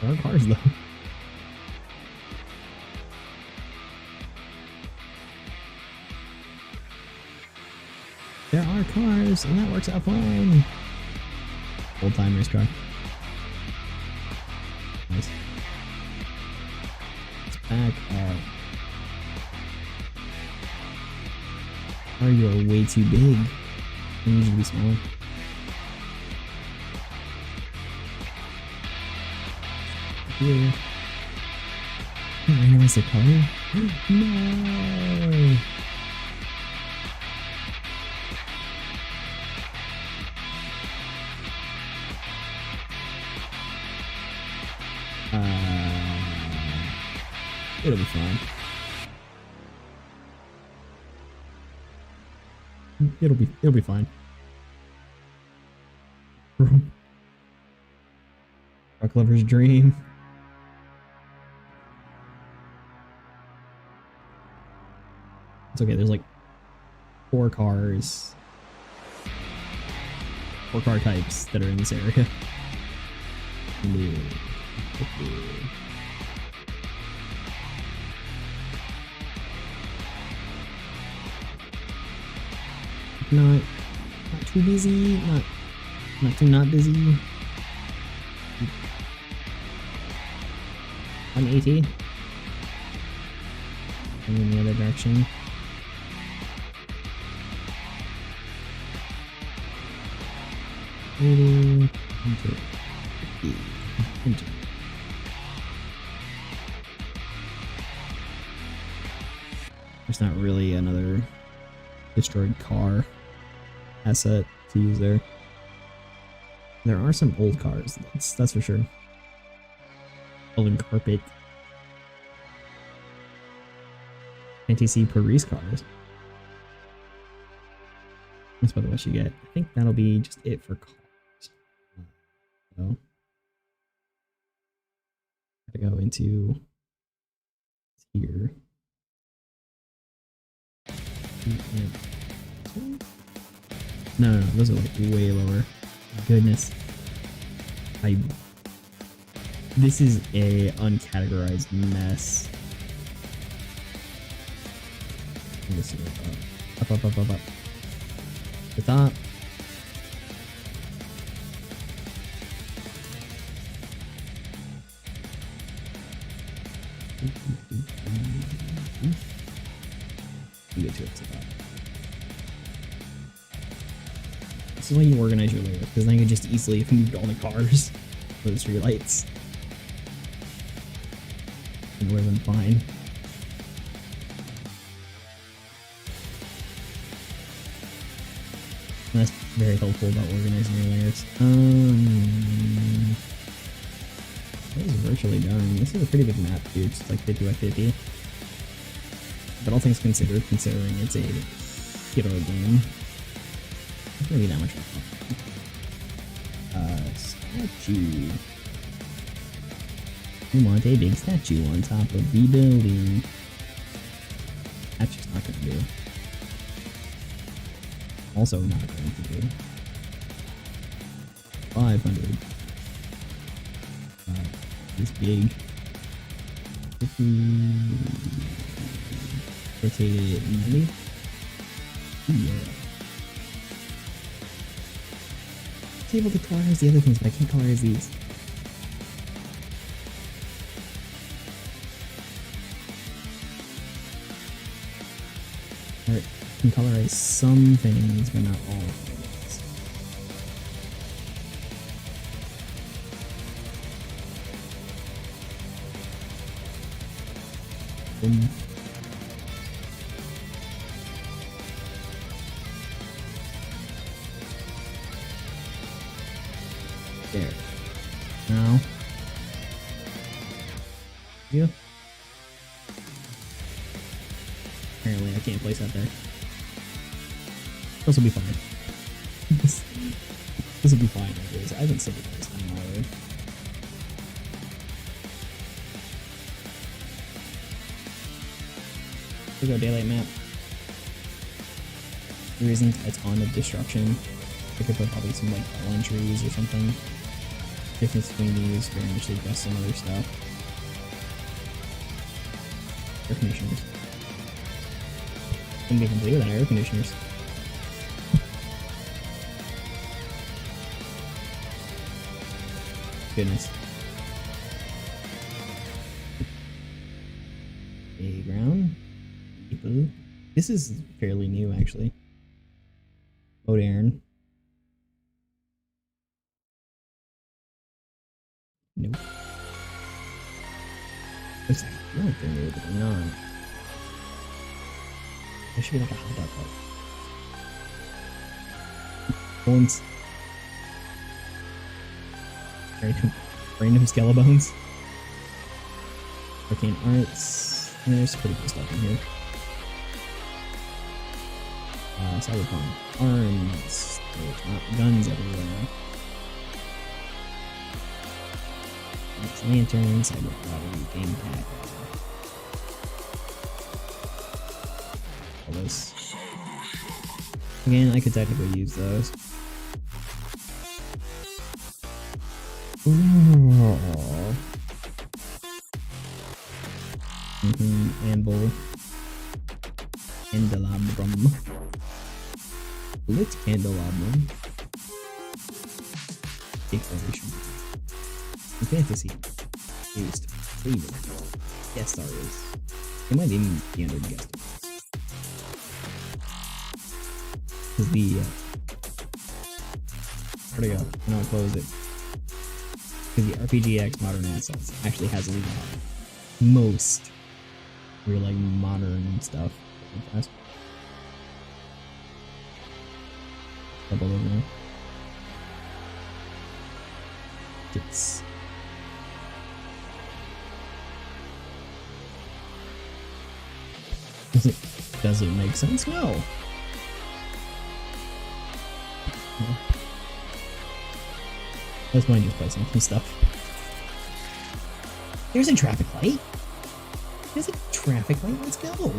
There are cars though. There are cars, and that works out fine. Old time race car. Nice. Let's back up. Oh, you are way too big. You need to be smaller. Here. Randomize the color? No! It'll be fine. It'll be fine. Truck lover's dream. It's okay, there's like 4 cars. 4 car types that are in this area. Not too busy, not too not busy. 180. And in the other direction. Enter. There's not really another destroyed car asset to use there. There are some old cars, that's for sure. Golden carpet. NTC Paris cars. That's about what you get. I think that'll be just it for cars. So, gotta go into here. No, those are like way lower. Goodness. This is a uncategorized mess. Let's see. Up. The top. Get to the top. This is why you organize your layer, because then you can just easily move all the cars for the street lights. And wear them fine. And that's very helpful about organizing your layers. That is virtually done. This is a pretty big map, dude. It's like 50 by 50. But all things considered, considering it's a hero game, it's gonna be that much fun. Statue. We want a big statue on top of the building. That's just not gonna do. Also not going to do. 500. This big. Rotate it 90. Yeah. I'm able to colorize the other things, but I can't colorize these. Alright, I can colorize some things, but not all things. Boom. There. Now. Yeah. Apparently I can't place that there. This will be fine. this will be fine anyways. I haven't said it this time already. Here we go, daylight map. There isn't a ton of destruction. I could put probably some like island trees or something. Difference between these, very much adjust some other stuff. Air conditioners. Couldn't be complete without air conditioners. Goodness. Playground. People. This is fairly new actually. Modern. Nope. What's that? I feel like they're new, but they're not. There should be like a hot dog cart. Bones. Random Skelebones. Arcane Arts. And there's pretty cool stuff in here. Cyberpunk. Arms. There's not guns everywhere. Lanterns, cyber battery, game pack. All those. Again, I could technically use those. Amble. Candelabrum. Lit candelabrum. Declaration. Fantasy. Used. Freedom. Guest stars. It might even be under guest stars. Because the where'd it go? No, I'll close it. Because the RPGX Modern Insults actually has a lot. Most real like modern stuff. Couple of them. It's does it make sense? No. No. That's why I just placing some stuff. There's a traffic light. There's a traffic light. Let's go.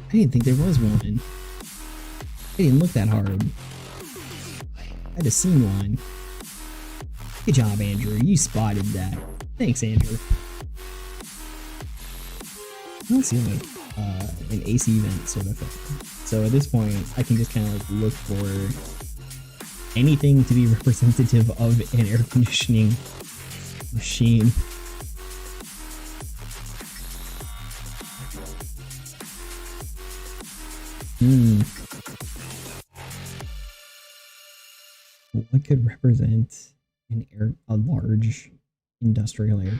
I didn't think there was one. I didn't look that hard. I just seen one. Good job, Andrew. You spotted that. Thanks, Andrew. I don't see like an AC vent sort of thing. So at this point, I can just kind of like look for anything to be representative of an air conditioning machine. What could represent a large industrial air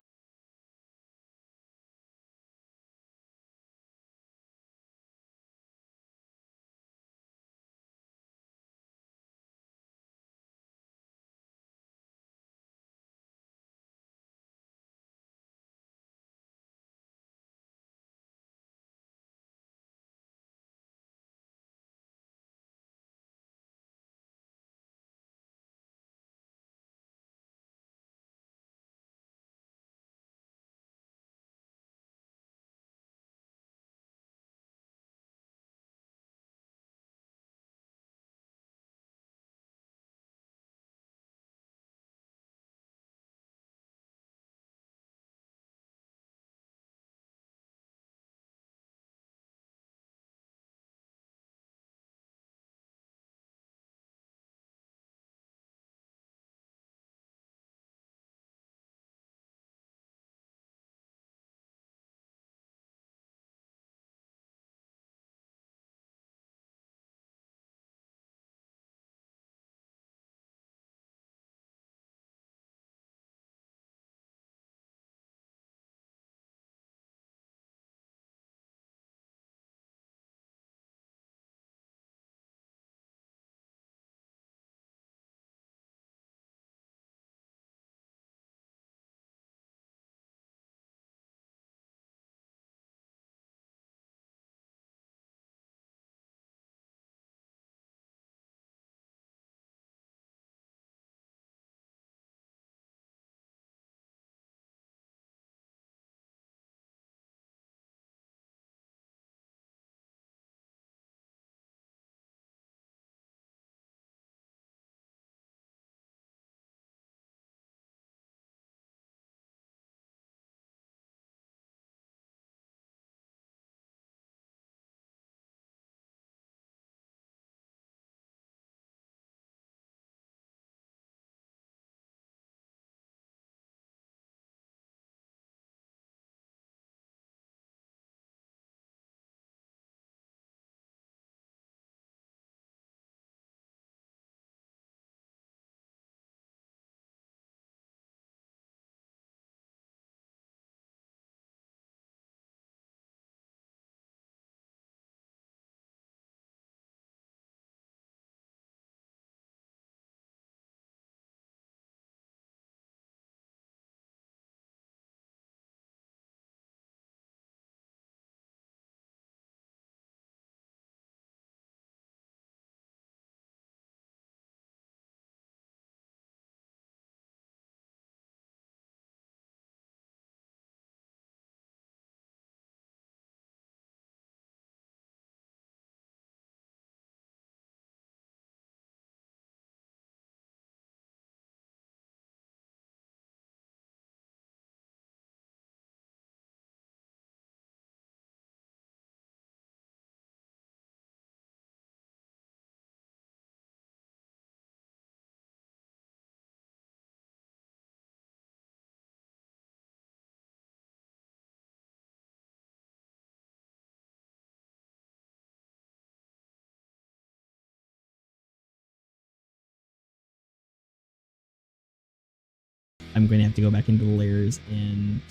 I'm going to have to go back into the layers and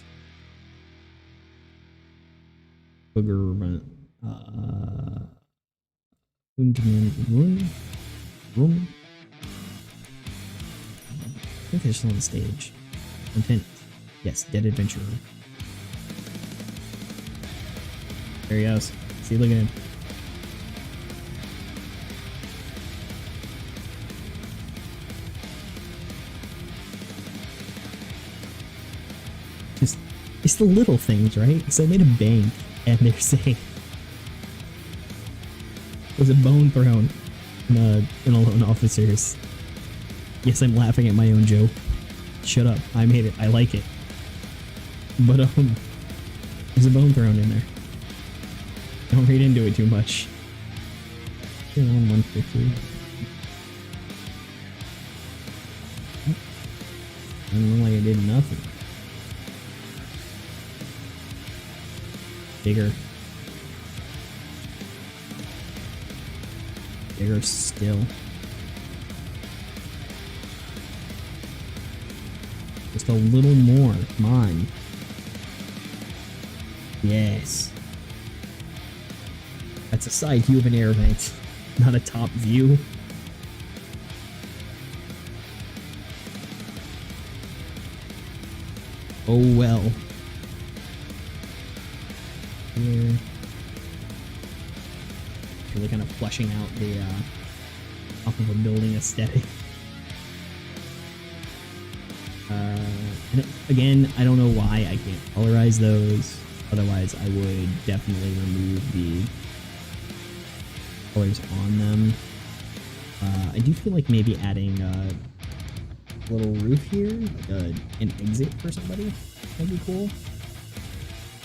booger room. I think they're still on the stage. Content. Yes, Dead Adventurer. There he goes. See, look at him. Just, it's the little things, right? So I made a bank, and they're saying there's a bone thrown in a loan officer's. Yes, I'm laughing at my own joke. Shut up. I made it. I like it. But, there's a bone thrown in there. Don't read into it too much. 150. I don't know why I did nothing. Bigger. Bigger still. Just a little more. Come on. Yes. That's a side view of an air vent, not a top view. Oh well. Here. Really kind of fleshing out the top of a building aesthetic. And again, I don't know why I can't colorize those. Otherwise, I would definitely remove the colors on them. I do feel like maybe adding a little roof here, like an exit for somebody, that'd be cool.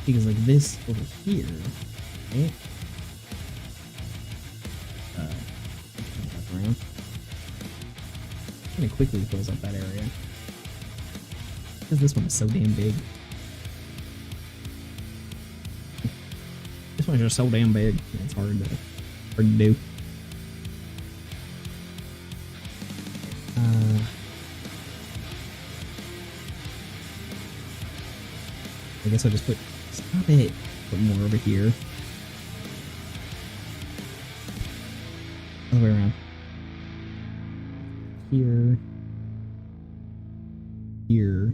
Because like this over here, right? Around. Kind of quickly fills up that area. Because this one is so damn big. This one's just so damn big. It's hard to do. I guess I'll just put. Stop it. Put more over here. Other way around. Here. Here.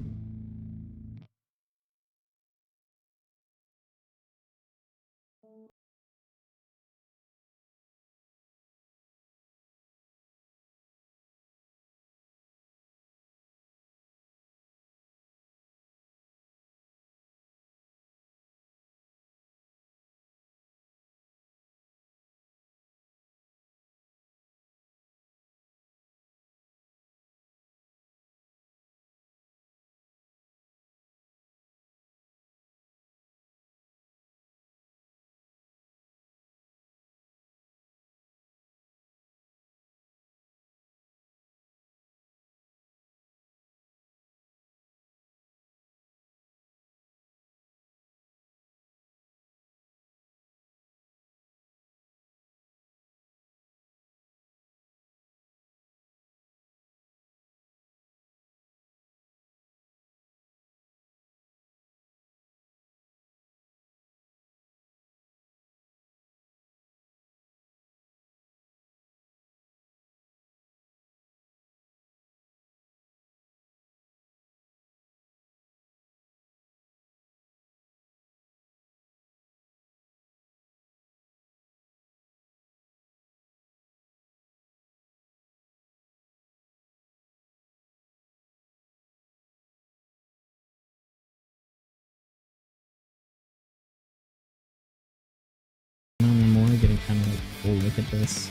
More getting kind of like full look at this.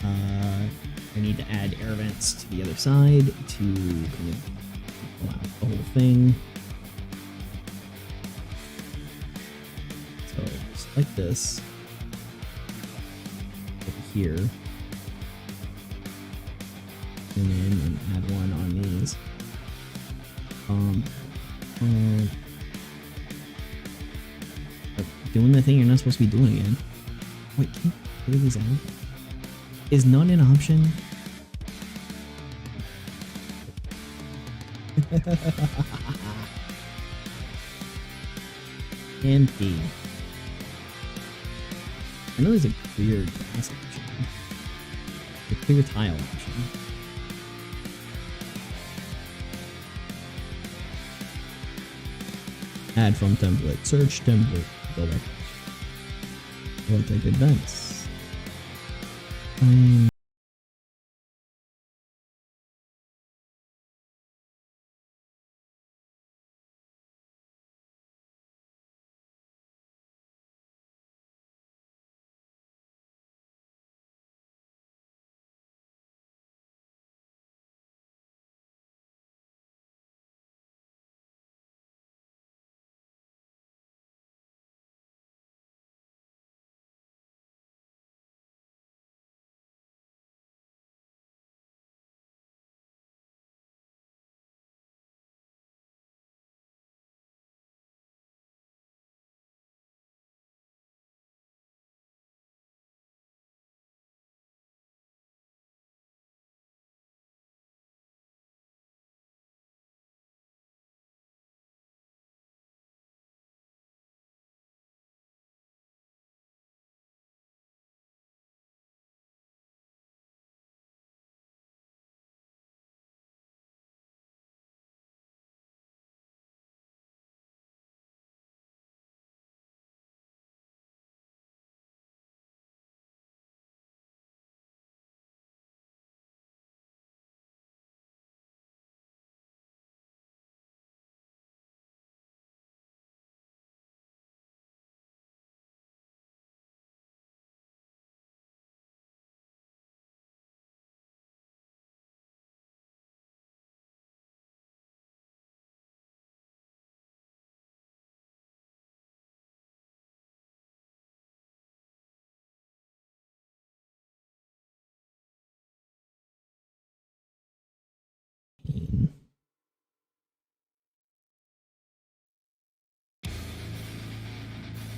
I need to add air vents to the other side to kind of allow the whole thing. So just like this over here, and then add one on these. Doing the thing you're not supposed to be doing again. Wait, can you clear these out? Is none an option? Empty. I know there's a clear glass option. A clear tile option. Add from template. Search template. Go back. We'll take events.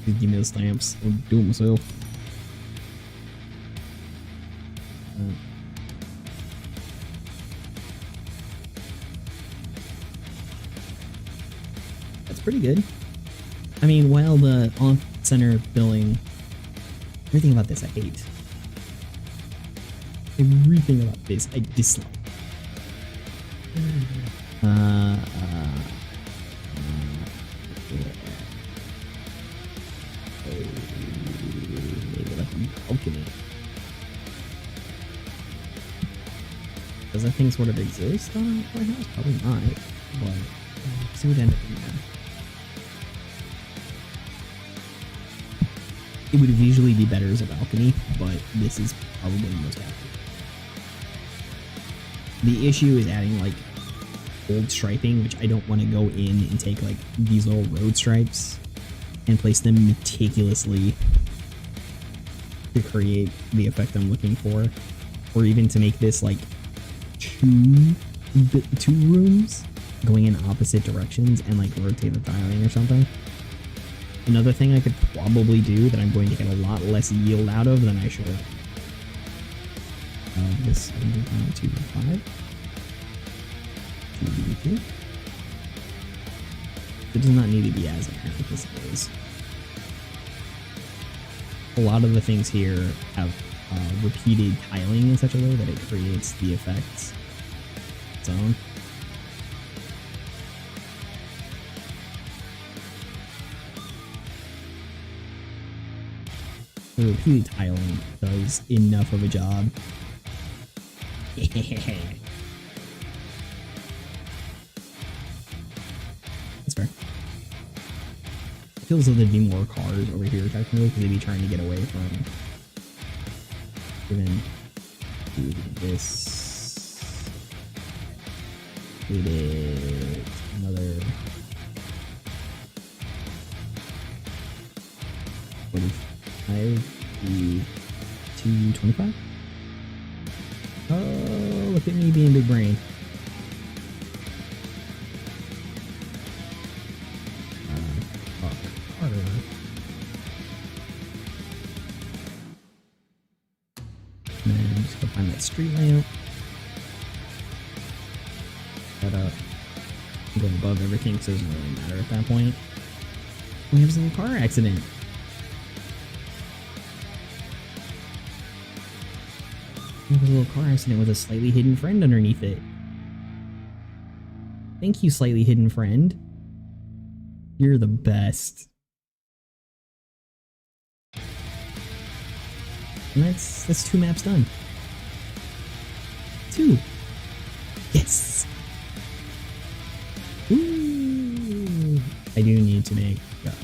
Just give me the stamps. I'll do it myself. That's pretty good. I mean, while the on-center billing, everything about this I hate. Everything about this I dislike. Maybe like balcony. Does that thing sort of exist on a lighthouse? Probably not. But see what ended up being there. It would visually be better as a balcony, but this is probably the most accurate. The issue is adding like old striping, which I don't want to go in and take like these little road stripes and place them meticulously to create the effect I'm looking for, or even to make this like two rooms going in opposite directions and like rotate the tiling or something. Another thing I could probably do that I'm going to get a lot less yield out of than I should. This 2.5. 2. It does not need to be as apparent as it is. A lot of the things here have repeated tiling in such a way that it creates the effects its own. The repeated tiling does enough of a job. That's fair. It feels like there'd be more cars over here technically because they'd be trying to get away from even do this. We did another 45 to 25. Oh, look at me being big brain. And then just go find that street lamp. Set up go above everything, so it doesn't really matter at that point. We have some car accident. We have a little car accident with a slightly hidden friend underneath it. Thank you, slightly hidden friend. You're the best. And that's 2 maps done. 2. Yes. Ooh. I do need to make 1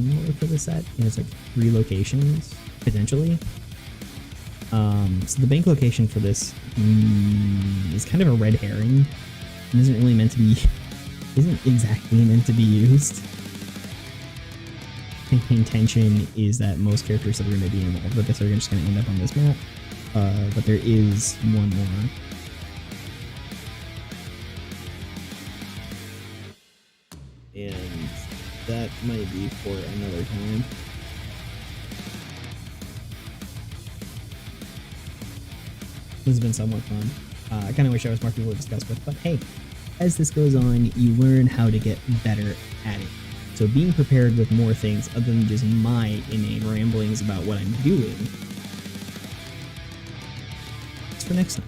more for the set. It's like 3 locations potentially. So the bank location for this is kind of a red herring. It isn't really meant to be. Isn't exactly meant to be used. I think the intention is that most characters that are going to be involved with this are just going to end up on this map. But there is 1 more. And that might be for another time. This has been somewhat fun. I kind of wish I was more people to discuss with, but hey, as this goes on, you learn how to get better at it. So being prepared with more things other than just my inane ramblings about what I'm doing, it's for next time.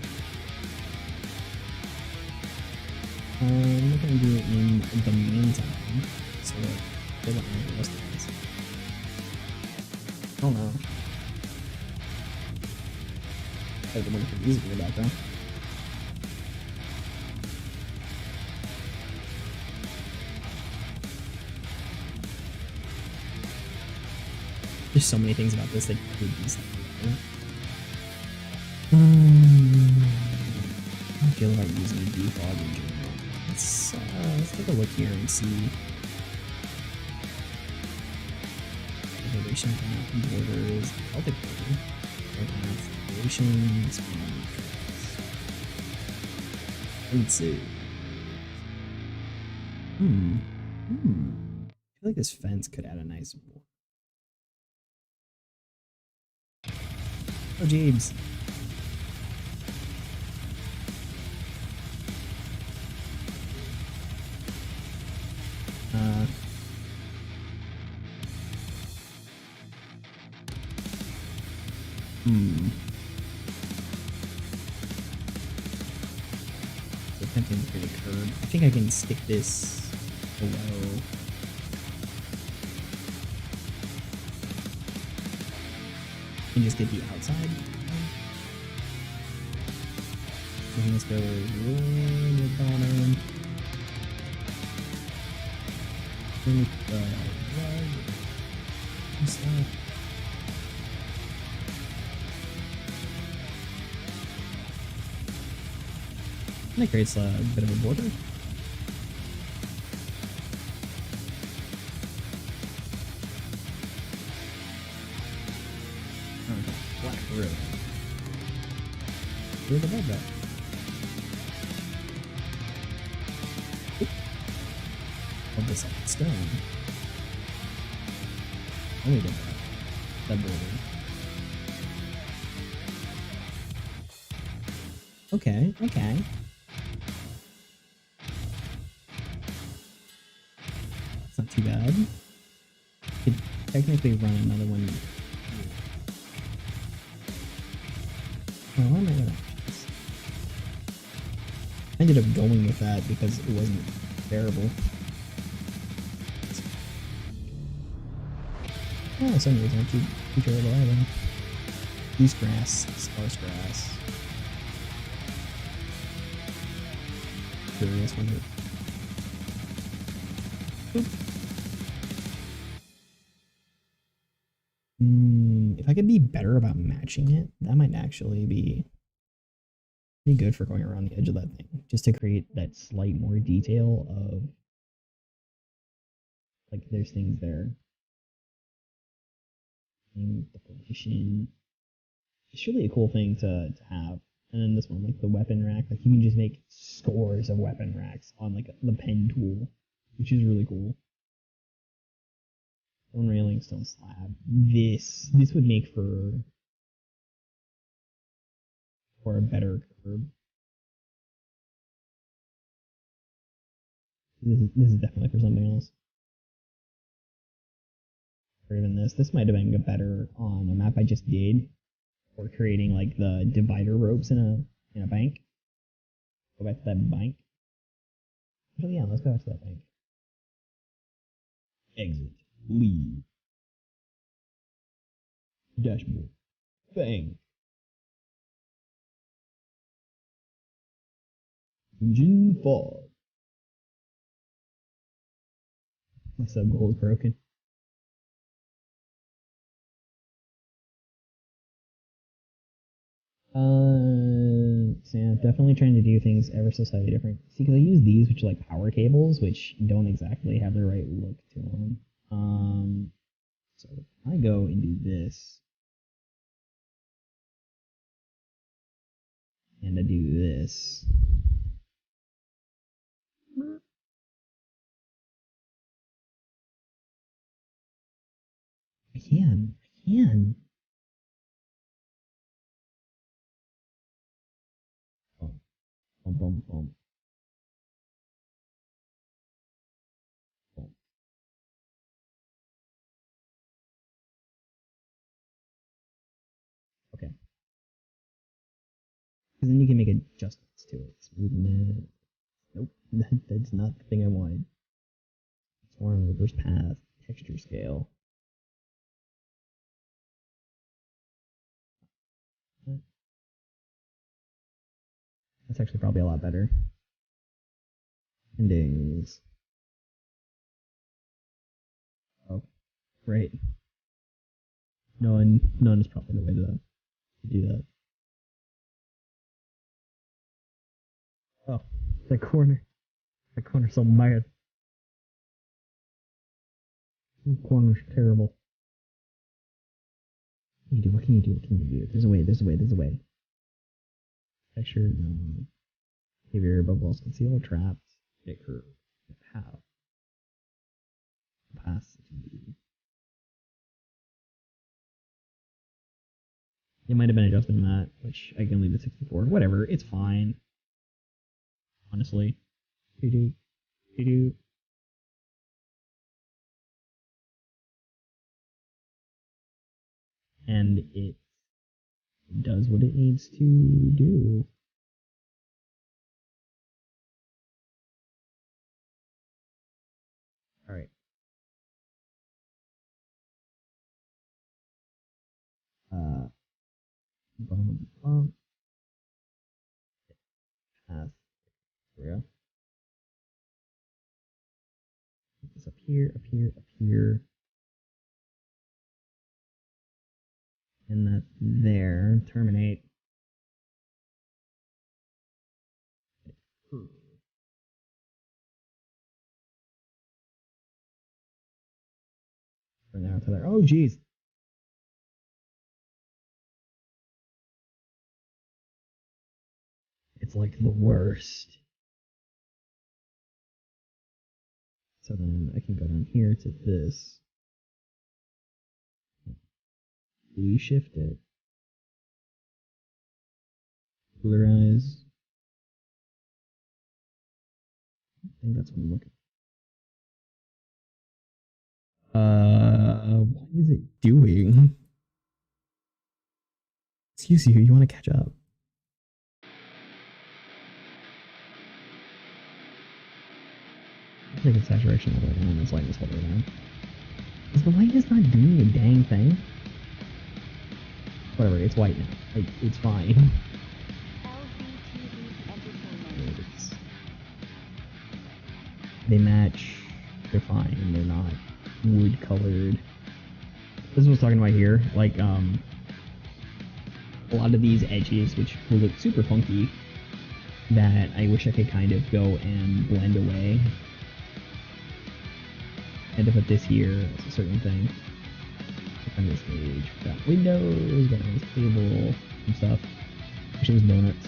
I'm not going to do it in the meantime, so good luck with the rest of this. Oh no. I have the wonderful music in the background. There's so many things about this that could be something better. I feel like using a defog in general. Let's take a look here and see. Elevation path, borders, Celtic border. Elevations, let's see. I feel like this fence could add a nice border. Oh, Jeeves. So attempting to create a curb. I think I can stick this below. And just get the outside. I think this goes way to the bottom. Underneath the rug. And stuff. And that creates a bit of a border. Okay, black road. Where's the bed at? Of the second stone. Let me get that border. Okay, okay. It's not too bad. Could technically run another one here. Oh, why am I gonna? I ended up going with that because it wasn't terrible. Oh, for some reason I keep it alive. Use grass, sparse grass. Curious one here. If I could be better about matching it, that might actually be good for going around the edge of that thing, just to create that slight more detail of like there's things there. The position. It's really a cool thing to have. And then this one, like the weapon rack, like you can just make scores of weapon racks on like the pen tool, which is really cool. Stone railing, stone slab. This would make for a better curb. This is definitely for something else. Or even this. This might have been better on a map I just did. Or creating like the divider ropes in a bank. Go back to that bank. Actually, yeah, let's go back to that bank. Exit. Leave. Dashboard. Bang. Engine fog. My sub goal is broken. So yeah, definitely trying to do things ever so slightly different. See, because I use these, which are like power cables, which don't exactly have the right look to them. So I go and do this, and I do this. I can. Boom, boom, boom, boom, boom. Okay. Because then you can make adjustments to it. Smoothness. Nope, that's not the thing I wanted. Transform, reverse path, texture scale. That's actually probably a lot better. Endings. Oh, great. None is probably the way to do that. Oh, that corner. That corner's so bad. That corner's terrible. What can you do? What can you do? What can you do? There's a way, there's a way, there's a way. Texture, no. Behavior, bubbles, conceal, trapped, hit curve, path. Opacity. It might have been adjusted in that, which I can leave at 64. Whatever, it's fine. Honestly. Do do do. And it does what it needs to do. Alright. Bum, bum. Path. There we go. Put this up here, up here, up here. And that's there. Terminate. From there to there. Oh, geez. It's like the worst. So then I can go down here to this. Reshift it. Polarize. I think that's what I'm looking for. What is it doing? Excuse you want to catch up? I think it's saturation all the way down, it's lightness all the way down. Is the lightness not doing a dang thing? Whatever, it's white now. Like, it's fine. They match, they're fine, and they're not wood colored. This is what I was talking about here, like, a lot of these edges, which will look super funky, that I wish I could kind of go and blend away. And to put this here as a certain thing. On this page, got windows, got a nice table, and stuff. Wish it was donuts.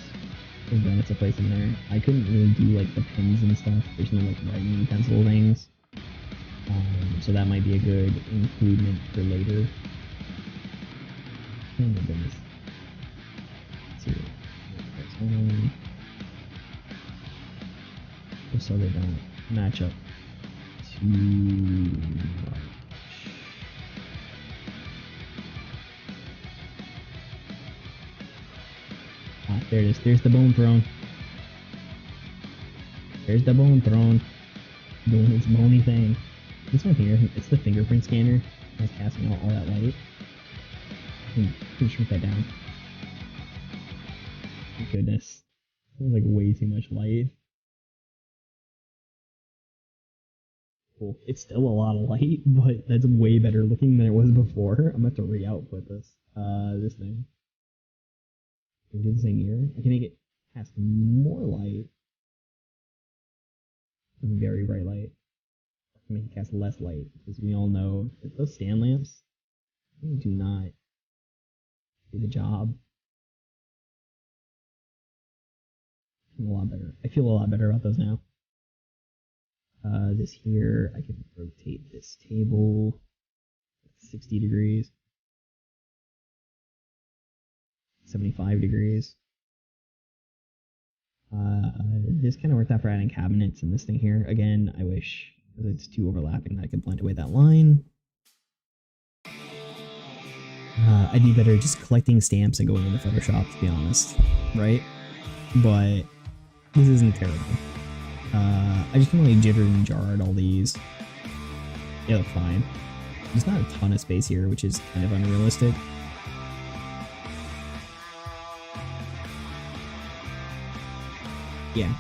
There's donuts a place in there. I couldn't really do like the pens and stuff. There's no like writing utensil things. So that might be a good includement for later. Oh my goodness. Let's see. just so they don't match up too much. Ah, there it is. There's the bone throne. There's the bone throne. Doing its bony thing. This one here, it's the fingerprint scanner. That's casting out all that light. I can shrink that down. Thank goodness. That was like way too much light. Cool. It's still a lot of light, but that's way better looking than it was before. I'm gonna have to re-output this thing. Can we do the same here? I can make it cast more light. Very bright light. I can make it cast less light, because we all know that those stand lamps, they do not do the job. A lot better. I feel a lot better about those now. This here, I can rotate this table 60 degrees, 75 degrees. This kind of worked out for adding cabinets in this thing here. Again, I wish, because it's too overlapping, that I could blend away that line. I'd be better just collecting stamps and going into Photoshop, to be honest, right? But this isn't terrible. I just kind of like jittered and jarred all these. They look fine. There's not a ton of space here, which is kind of unrealistic. Yeah,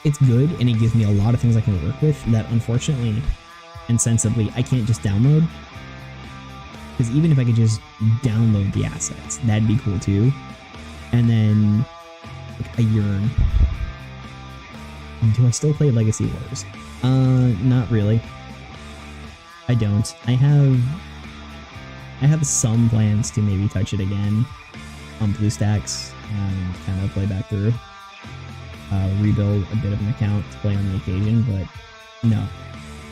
it's good, and it gives me a lot of things I can work with that unfortunately and sensibly I can't just download. Because even if I could just download the assets, that'd be cool too. And then like, I yearn. Do I still play Legacy Wars? Not really. I don't. I have some plans to maybe touch it again on BlueStacks and kind of play back through. Rebuild a bit of an account to play on the occasion, but no.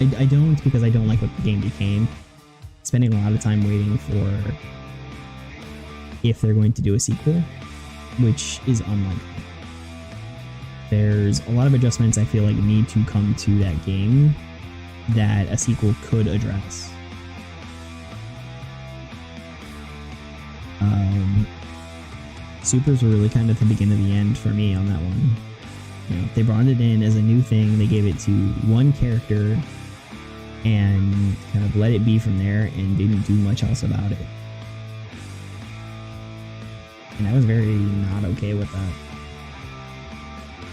I don't, because I don't like what the game became. Spending a lot of time waiting for if they're going to do a sequel, which is unlikely. There's a lot of adjustments I feel like need to come to that game that a sequel could address. Supers were really kind of the beginning of the end for me on that one. You know, they brought it in as a new thing, they gave it to one character and kind of let it be from there and didn't do much else about it. And I was very not okay with that.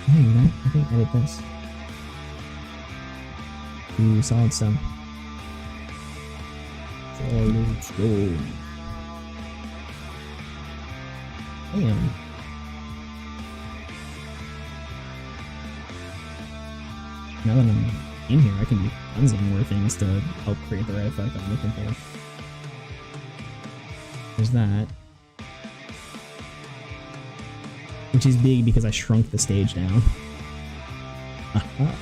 Hey, you know, I think edit this. Ooh, solid stone. Solid stone. Damn. Now that I'm in here, I can do tons of more things to help create the right effect I'm looking for. There's that. Which is big because I shrunk the stage down. What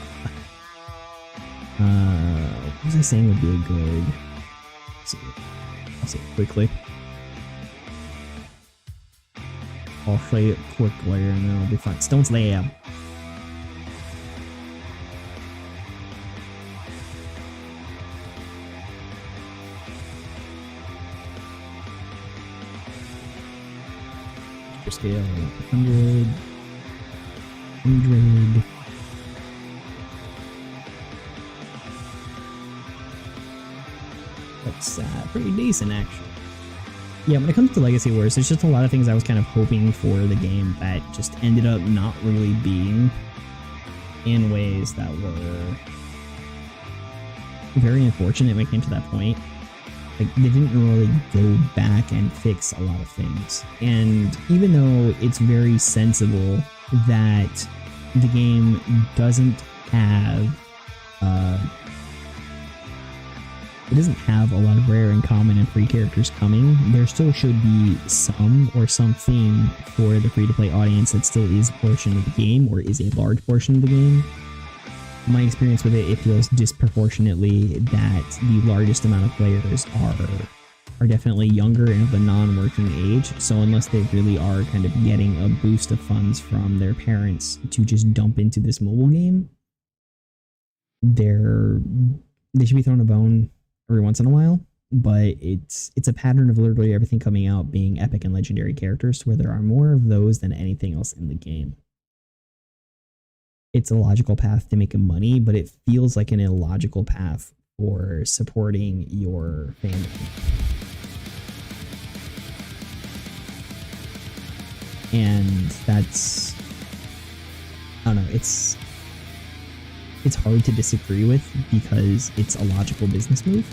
was I saying would be a good... I'll say it quickly. I'll say it quickly and then I'll be fine. Stone's Lab. Scale 100. That's pretty decent, actually. Yeah, when it comes to Legacy Wars, there's just a lot of things I was kind of hoping for the game that just ended up not really being in ways that were very unfortunate when it came to that point. Like, they didn't really go back and fix a lot of things. And even though it's very sensible that the game doesn't have a lot of rare and common and free characters coming, there still should be some or something for the free-to-play audience that still is a portion of the game or is a large portion of the game. My experience with it feels disproportionately that the largest amount of players are definitely younger and of the non-working age, so unless they really are kind of getting a boost of funds from their parents to just dump into this mobile game, they're they should be thrown a bone every once in a while, but it's a pattern of literally everything coming out being epic and legendary characters, where there are more of those than anything else in the game. It's a logical path to make money, but it feels like an illogical path for supporting your fandom. And that's, I don't know, it's hard to disagree with because it's a logical business move.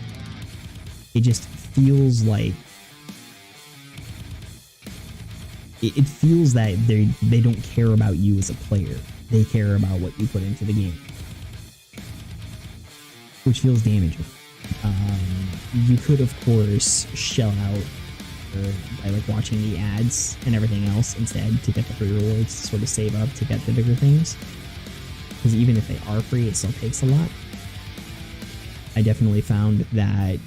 It just feels like it feels that they don't care about you as a player. They care about what you put into the game, which feels damaging. You could, of course, shell out by like watching the ads and everything else instead to get the free rewards, to sort of save up to get the bigger things. Because even if they are free, it still takes a lot. I definitely found that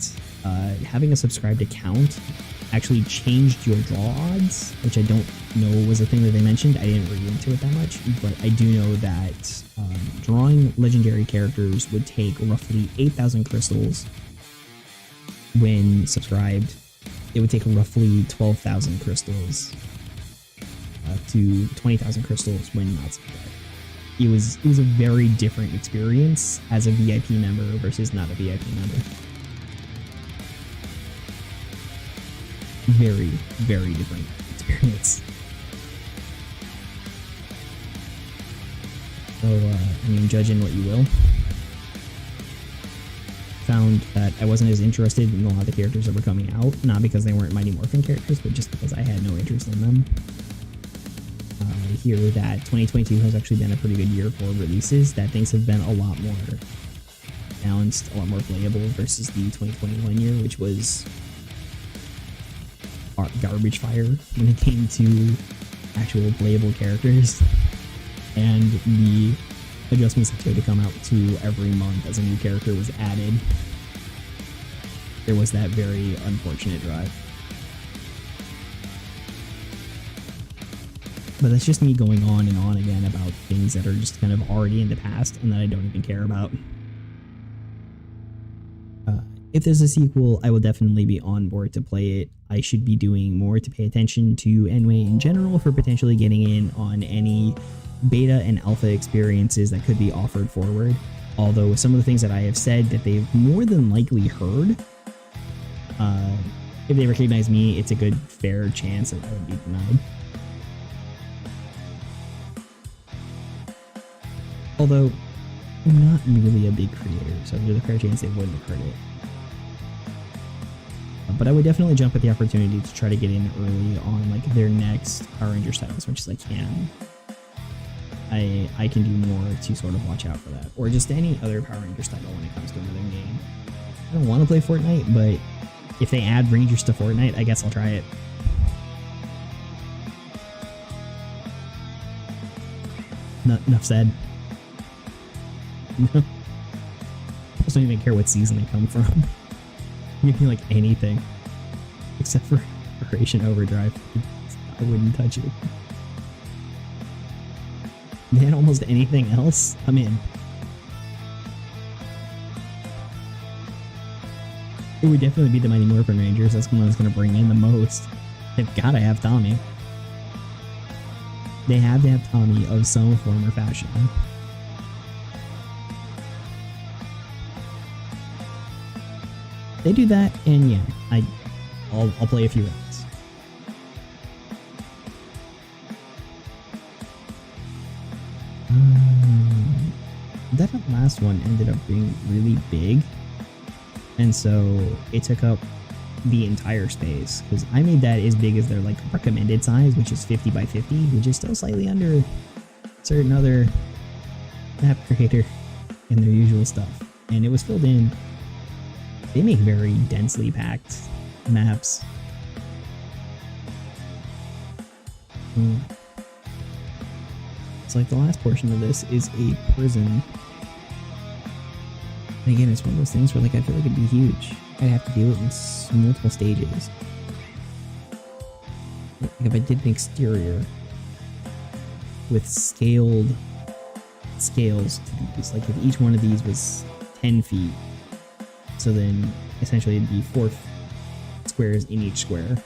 having a subscribed account actually changed your draw odds, which I don't know was a thing that they mentioned. I didn't read into it that much, but I do know that drawing legendary characters would take roughly 8,000 crystals when subscribed. It would take roughly 12,000 crystals to 20,000 crystals when not subscribed. It was a very different experience as a VIP member versus not a VIP member. Very, very different experience. So, I mean, judging what you will. Found that I wasn't as interested in a lot of the characters that were coming out, not because they weren't Mighty Morphin characters, but just because I had no interest in them. I hear that 2022 has actually been a pretty good year for releases, that things have been a lot more balanced, a lot more playable versus the 2021 year, which was garbage fire when it came to actual playable characters. And the adjustments that had to come out to every month as a new character was added. There was that very unfortunate drive. But that's just me going on and on again about things that are just kind of already in the past and that I don't even care about. If there's a sequel, I will definitely be on board to play it. I should be doing more to pay attention to NWAY in general for potentially getting in on any beta and alpha experiences that could be offered forward. Although some of the things that I have said that they've more than likely heard, if they recognize me, it's a good fair chance that I would be denied. Although I'm not really a big creator, so there's a fair chance they wouldn't have heard it. But I would definitely jump at the opportunity to try to get in early on like their next Power Ranger style as much as I can. I can do more to sort of watch out for that, or just any other Power Ranger style when it comes to another game. I don't want to play Fortnite, but if they add Rangers to Fortnite, I guess I'll try it. Enough said. I just don't even care what season they come from. Give me like anything except for Operation Overdrive. I wouldn't touch it. Man, almost anything else, I'm in. It would definitely be the Mighty Morphin Rangers. That's the one that's going to bring in the most. They've got to have Tommy. They have to have Tommy of some form or fashion. They do that, and yeah, I'll play a few rounds. That last one ended up being really big, and so it took up the entire space, because I made that as big as their like recommended size, which is 50 by 50, which is still slightly under a certain other map creator and their usual stuff, and it was filled in. They make very densely packed maps. It's like the last portion of this is a prison. And again, it's one of those things where like I feel like it'd be huge. I'd have to do it in multiple stages. Like if I did an exterior with scaled scales to these. Like if each one of these was 10 feet, so then essentially it'd be 4 squares in each square.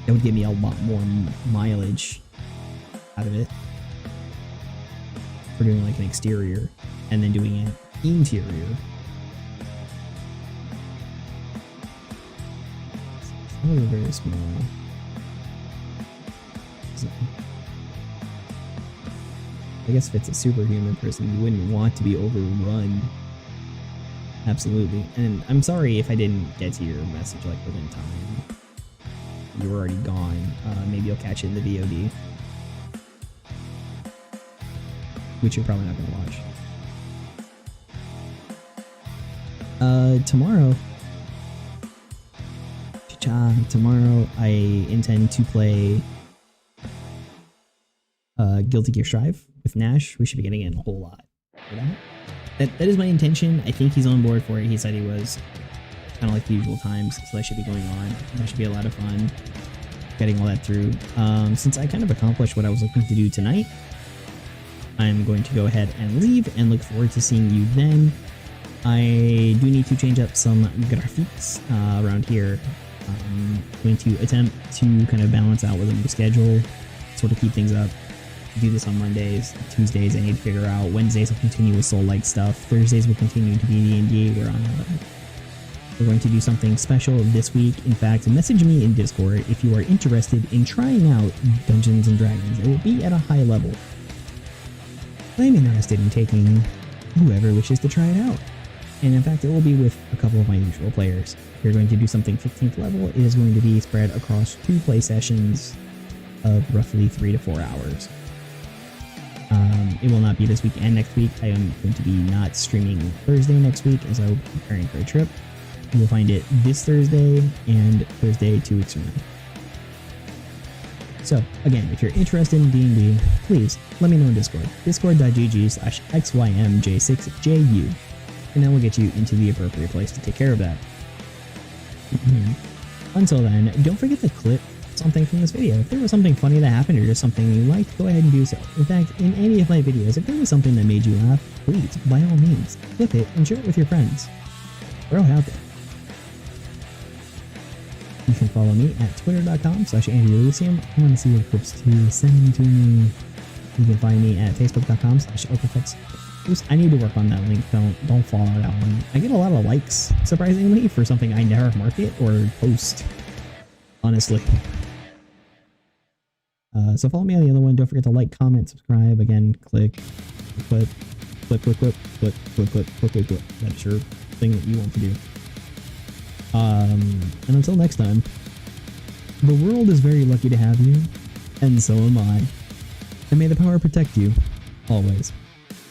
That would give me a lot more mileage out of it for doing like an exterior and then doing an interior. It's not very small. I guess if it's a superhuman person, you wouldn't want to be overrun. Absolutely. And I'm sorry if I didn't get to your message like within time. You were already gone. Maybe I'll catch it in the VOD. Which you're probably not going to watch. Tomorrow I intend to play Guilty Gear Strive with Nash. We should be getting in a whole lot for that. That is my intention. I think he's on board for it. He said he was, kind of like the usual times, so that should be going on. That should be a lot of fun getting all that through. Since I kind of accomplished what I was looking to do tonight, I'm going to go ahead and leave and look forward to seeing you then. I do need to change up some graphics around here. I'm going to attempt to kind of balance out with a new schedule, sort of keep things up. Do this on Mondays. Tuesdays I need to figure out. Wednesdays I'll continue with Soul-like stuff. Thursdays will continue to be D&D. We're going to do something special this week. In fact, message me in Discord if you are interested in trying out Dungeons & Dragons. It will be at a high level. I'm interested in taking whoever wishes to try it out. And in fact, it will be with a couple of my usual players. If you're going to do something 15th level, it is going to be spread across 2 play sessions of roughly 3 to 4 hours. It will not be this week and next week. I am going to be not streaming Thursday next week as I will be preparing for a trip. You will find it this Thursday and Thursday 2 weeks from now. So, again, if you're interested in D&D, please let me know in Discord. Discord.gg/xymj6ju. And that will get you into the appropriate place to take care of that. Until then, don't forget to clip something from this video. If there was something funny that happened or just something you liked, go ahead and do so. In fact, in any of my videos, if there was something that made you laugh, please, by all means, clip it and share it with your friends. Throw it out there. You can follow me at twitter.com/AndyElysium. I want to see your clips too. Send them to me. You can find me at facebook.com/Opifex. I need to work on that link. Don't follow that one. I get a lot of likes, surprisingly, for something I never market or post. Honestly. So follow me on the other one. Don't forget to like, comment, subscribe. Again, click. That is your thing that you want to do. And until next time, the world is very lucky to have you, and so am I. And may the power protect you, always.